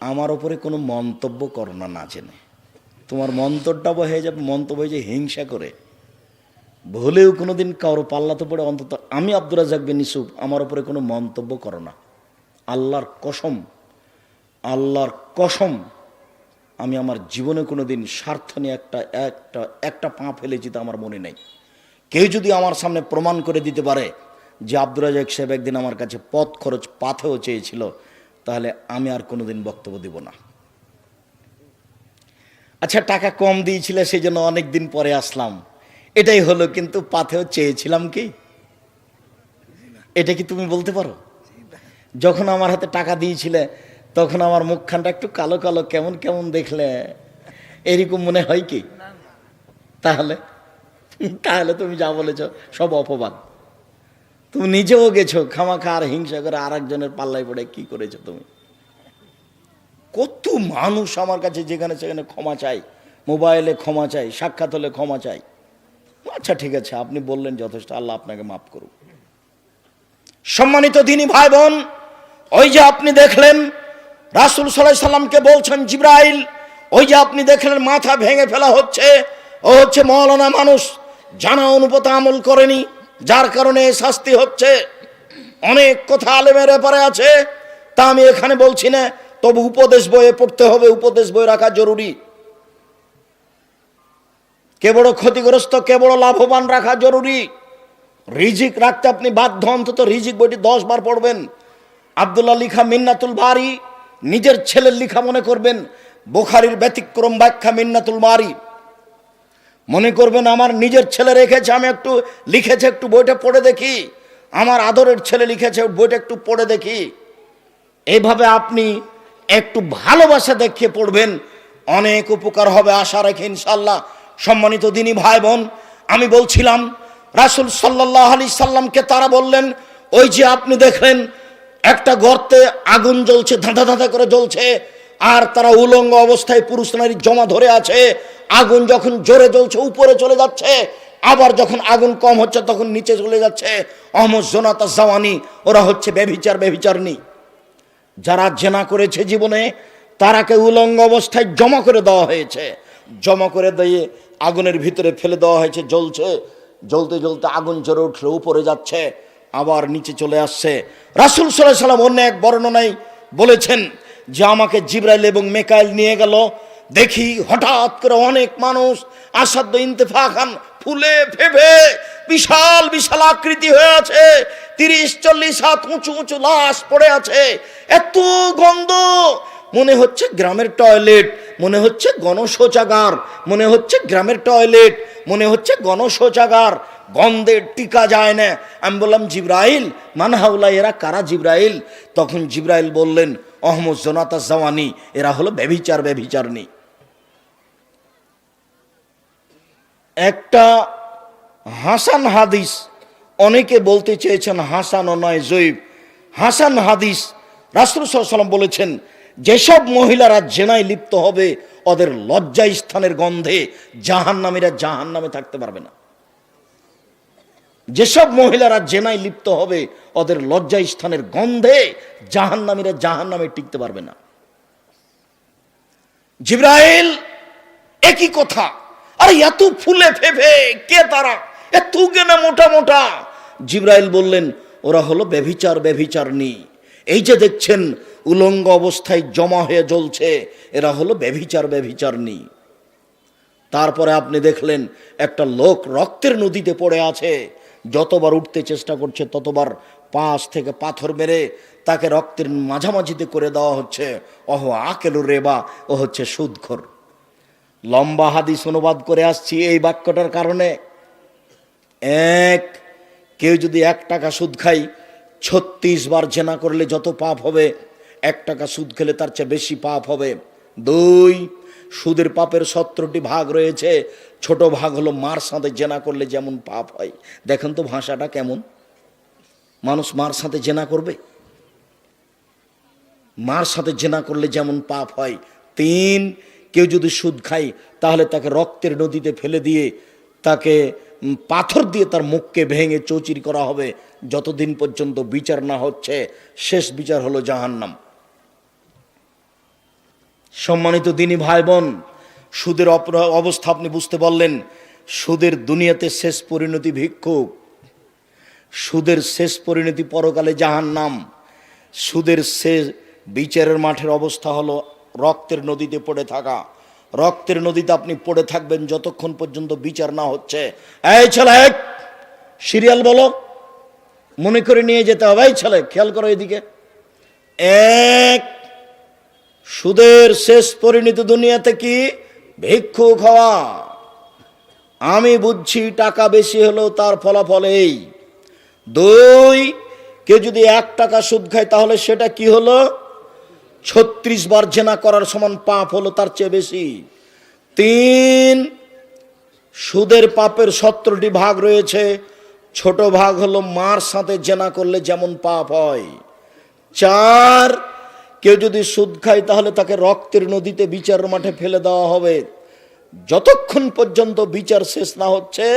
আমার উপরে কোনো মন্তব্য করো না, না জেনে। তোমার মন্তব্য হয়ে যাবে, মন্তব্য হয়ে যায় হিংসা করে। ভুলেও কোনোদিন কারো পাল্লাতে পড়ে অন্তত আমি আব্দুর রাজ্জাক বিন ইউসুফ, আমার উপরে কোনো মন্তব্য করো না। আল্লাহর কসম, আল্লাহর কসম, আমি আমার জীবনে কোনোদিন স্বার্থ নিয়ে একটা পা ফেলেছি তা আমার মনে নেই। কেউ যদি আমার সামনে প্রমাণ করে দিতে পারে যে আব্দুর রাজ্জাক সাহেব একদিন আমার কাছে পথ খরচ পাথেও চেয়েছিল, তাহলে আমি আর কোনোদিন বক্তব্য দিব না। আচ্ছা, টাকা কম দিয়েছিলে সেই জন্য অনেক দিন পরে আসলাম, এটাই হলো। কিন্তু পাথেও চেয়েছিলাম কি? এটা কি তুমি বলতে পারো? যখন আমার হাতে টাকা দিয়েছিলে তখন আমার মুখখানটা একটু কালো কালো, কেমন কেমন দেখলে, এরকম মনে হয় কি? তাহলে তাহলে তুমি যা বলেছ সব অপবাদ। তুমি নিজেও গেছো খামাখা আর হিংসা করে আর একজনের পাল্লায় পড়ে কি করেছো তুমি? কত মানুষ আমার কাছে যেখানে সেখানে ক্ষমা চাই, মোবাইলে ক্ষমা চাই, সাক্ষাৎ হলে ক্ষমা চাই। আচ্ছা ঠিক আছে, আপনি বললেন যথেষ্ট, আল্লাহ আপনাকে মাফ করুক। সম্মানিত দিনী ভাই বোন, ওই যে আপনি দেখলেন রাসূল সাল্লাল্লাহু আলাইহি সাল্লামকে বলছেন জিবরাইল, ওই যে আপনি দেখলেন মাথা ভেঙে ফেলা হচ্ছে, ও হচ্ছে মওলানা মানুষ, জানা অনুপাতে আমল করেনি, যার কারণে শাস্তি হচ্ছে। অনেক কথা আলেমের ব্যাপারে আছে, তা আমি এখানে বলছি না। তবে উপদেশ বইয়ে পড়তে হবে, উপদেশ বই রাখা জরুরি। কে বড় ক্ষতিগ্রস্ত, কে বড় লাভবান রাখা জরুরি। রিজিক রাখতে আপনি বাধ্য, অন্তত রিজিক বইটি 10 বার পড়বেন। আব্দুল্লাহ লিখা মিন্নাতুল বারি নিজের ছেলের লিখা মনে করবেন, বুখারীর ব্যতিক্রম ব্যাখ্যা মিন্নাতুল বারি মনে করবেন আমার নিজের ছেলে রেখেছে, আমি একটু লিখেছে, একটু বইটা পড়ে দেখি, আমার আদরের ছেলে লিখেছে, বইটা একটু পড়ে দেখি। এইভাবে আপনি একটু ভালোবাসা দেখিয়ে পড়বেন, অনেক উপকার হবে, আশা রাখি ইনশাআল্লাহ। সম্মানিত দিনী ভাই বোন, আমি বলছিলাম রাসূল সাল্লাল্লাহু আলাইহি সাল্লামকে তারা বললেন, ওই যে আপনি দেখলেন একটা গর্তে আগুন জ্বলছে, ধাঁধা ধাঁধা করে জ্বলছে, আর তারা উলঙ্গ অবস্থায় পুরুষ নারী জমা ধরে আছে। আগুন যখন জোরে জ্বলছে উপরে চলে যাচ্ছে, আবার যখন আগুন কম হচ্ছে তখন নিচে চলে যাচ্ছে। অহমদ জোনাতা জাওয়ানি, ওরা হচ্ছে ব্যভিচার, ব্যভিচারণী। যারা জেনা করেছে জীবনে তারাকে উলঙ্গ অবস্থায় জমা করে দেওয়া হয়েছে, জমা করে দিয়ে আগুনের ভিতরে ফেলে দেওয়া হয়েছে, জ্বলছে, জ্বলতে জ্বলতে আগুন জ্বরে উঠলে উপরে যাচ্ছে, আবার নিচে চলে আসছে। রাসূল সাল্লাল্লাহু আলাইহি ওয়াসাল্লাম অন্য এক বর্ণনায় বলেছেন যে আমাকে জিবরাইল এবং মিকাইল নিয়ে গেল, দেখি হঠাৎ করে অনেক মানুষ আসাদ্দ ইন্তেফাখান ফুলে ফেপে বিশাল বিশাল আকৃতি হয়ে আছে, 30-40 হাত উঁচু উঁচু লাশ পড়ে আছে, এত গন্ধ, মনে হচ্ছে গ্রামের টয়লেট, মনে হচ্ছে গণশৌচাগার, মনে হচ্ছে গ্রামের টয়লেট, মনে হচ্ছে গণশৌচাগার, গন্ধে টিকা যায় না। আমি বললাম জিবরাইল মান হাউলা, এরা কারা জিবরাইল? তখন জিবরাইল বললেন অহমদ জোনাতা জাওয়ানি, এরা হলো ব্যভিচারনী। একটা হাসান হাদিস, অনেকে বলতে চেয়েছেন হাসান ও নয় জয়ীফ, হাসান হাদিস, রাসূল সাল্লাল্লাহু আলাইহি ওয়াসাল্লাম বলেছেন যেসব মহিলারা জেনায় লিপ্ত হবে ওদের লজ্জা স্থানের গন্ধে জাহান্নামীরা জাহান্নামে থাকতে পারবে না। যেসব মহিলারা জেনায় লিপ্ত হবে ওদের লজ্জা স্থানের গন্ধে জাহান্নামীরা জাহান্নামে টিকতে পারবে না। জিবরাইল একই কথা, আরে এত ফুলে ফেপে কে তারা, এত গেনা মোটা মোটা? জিবরাইল বললেন ওরা হলো ব্যভিচারনী। এই যে দেখছেন উলঙ্গ অবস্থায় জমা হয়ে জ্বলছে, এরা হলো ব্যভিচারনী। তারপরে আপনি দেখলেন একটা লোক রক্তের নদীতে পড়ে আছে, যতবার উঠতে চেষ্টা করছে ততবার পাশ থেকে পাথর মেরে তাকে রক্তের মাঝামাঝিতে করে দেওয়া হচ্ছে। অহ আকেলু রেবা, ও হচ্ছে সুদখোর। লম্বা হাদিস অনুবাদ করে আসছি এই বাক্যটার কারণে। কেউ যদি 1 টাকা সুদ খায়, 36 বার জেনা করলে যত পাপ হবে, 1 টাকা সুদ খেলে তার চেয়ে বেশি পাপ হবে। 2, সুদের পাপের 17টি ভাগ রয়েছে, ছোট ভাগ হলো মার সাথে জেনা করলে যেমন পাপ হয়। দেখেন তো ভাষাটা কেমন, মানুষ মার সাথে জেনা করবে, মার সাথে জেনা করলে যেমন পাপ হয়। 3, কেউ যদি সুদ খায় তাহলে তাকে রক্তের নদীতে ফেলে দিয়ে তাকে পাথর দিয়ে তার মুখকে ভেঙে চৌচির করা হবে যতদিন পর্যন্ত বিচার না হচ্ছে। শেষ বিচার হলো জাহান্নাম। সম্মানিত দিনী ভাই বোন, সুদের অবস্থা আপনি বুঝতে পারলেন। সুদের দুনিয়াতে শেষ পরিণতি ভিক্ষুক, সুদের শেষ পরিণতি পরকালে জাহান্নাম। সুদের শেষ বিচারের মাঠের অবস্থা হলো রক্তের নদীতে পড়ে থাকা। রক্তের নদীতে আপনি পড়ে থাকবেন যতক্ষণ পর্যন্ত বিচার না হচ্ছে। এই ছেলে, সিরিয়াল বলো, মনে করে নিয়ে যেতে হবে। এই ছেলে, খেয়াল করো এদিকে। 1, সুদের শেষ পরিণতি দুনিয়াতে কি? ভিক্ষুক হওয়া। আমি বুঝছি টাকা বেশি হলেও তার ফলাফল এই। 2, কেউ যদি 1 টাকা সুদ খায় তাহলে সেটা কি হলো? 36 বার জেনা করার সমান পাপ হলো, তার চেয়ে বেশি। 3, সুদের পাপের 17টি ভাগ রয়েছে, ছোট ভাগ হলো মার সাথে জেনা করলে যেমন পাপ হয়। 4, কেউ যদি সুদ খায় তাহলে তাকে রক্তের নদীতে বিচার মাঠে ফেলে দেওয়া হবে। যতক্ষণ পর্যন্ত বিচার শেষ না হচ্ছে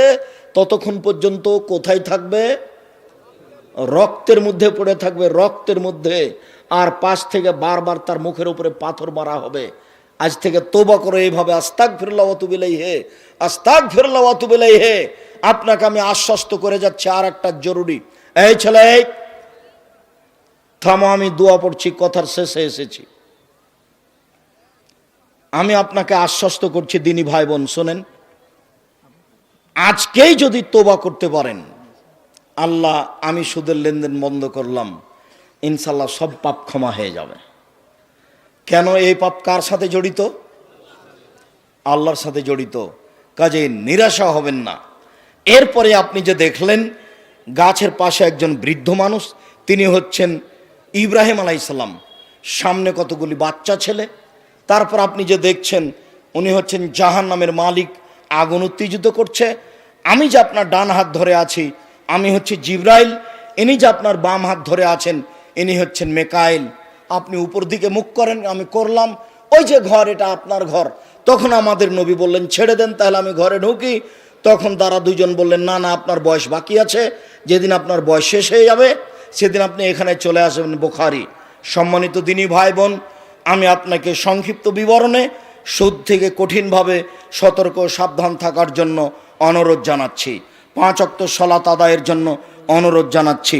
ততক্ষণ পর্যন্ত কোথায় থাকবে? রক্তের মধ্যে পড়ে থাকবে, রক্তের মধ্যে। আর পাশ থেকে বারবার তার মুখের উপরে পাথর মারা হবে। আজ থেকে তওবা করে এইভাবে আস্তাগফিরুল্লাহ ওয়া আতুবু ইলাইহি, আস্তাগফিরুল্লাহ ওয়া আতুবু ইলাইহি। আপনাকে আমি আশ্বস্ত করে যাচ্ছি আর একটা জরুরি। এই ছেলে, থামো, আমি দোয়া পড়ছি, কথার শেষে এসেছি। আমি আপনাকে আশ্বস্ত করছি দিনী ভাই বোন, শোনেন, আজকেই যদি তওবা করতে পারেন, আল্লাহ আমি সুদের লেনদেন বন্ধ করলাম, ইনশাল্লাহ সব পাপ ক্ষমা হয়ে যাবে। কেন? এই পাপ কার সাথে জড়িত? আল্লাহর সাথে জড়িত। কাজে নিরাশা হবেন না। এরপরে আপনি যে দেখলেন গাছের পাশে একজন বৃদ্ধ মানুষ, তিনি হচ্ছেন ইব্রাহিম আলাইহিস সালাম, সামনে কতগুলি বাচ্চা ছেলে। তারপর আপনি যে দেখছেন উনি হচ্ছেন জাহান্নামের মালিক, আগুন উত্তেজিত করছে। আমি যে আপনার ডান হাত ধরে আছি আমি হচ্ছে জিবরাইল, ইনি যে আপনার বাম হাত ধরে আছেন ইনি হচ্ছেন মিকাইল। আপনি উপর দিকে মুখ করেন, আমি করলাম। ওই যে ঘর, এটা আপনার ঘর। তখন আমাদের নবী বললেন ছেড়ে দেন, তাহলে আমি ঘরে ঢুকি। তখন তারা দুইজন বললেন না না, আপনার বয়স বাকি আছে, যেদিন আপনার বয়স শেষ হয়ে যাবে সেদিন আপনি এখানে চলে আসবেন। বুখারী সম্মানিত দিনী ভাই বোন, আমি আপনাকে সংক্ষিপ্ত বিবরণে সুদ থেকে কঠিনভাবে সতর্ক সাবধান থাকার জন্য অনুরোধ জানাচ্ছি। 5 ওয়াক্ত সালাত আদায়ের জন্য অনুরোধ জানাচ্ছি।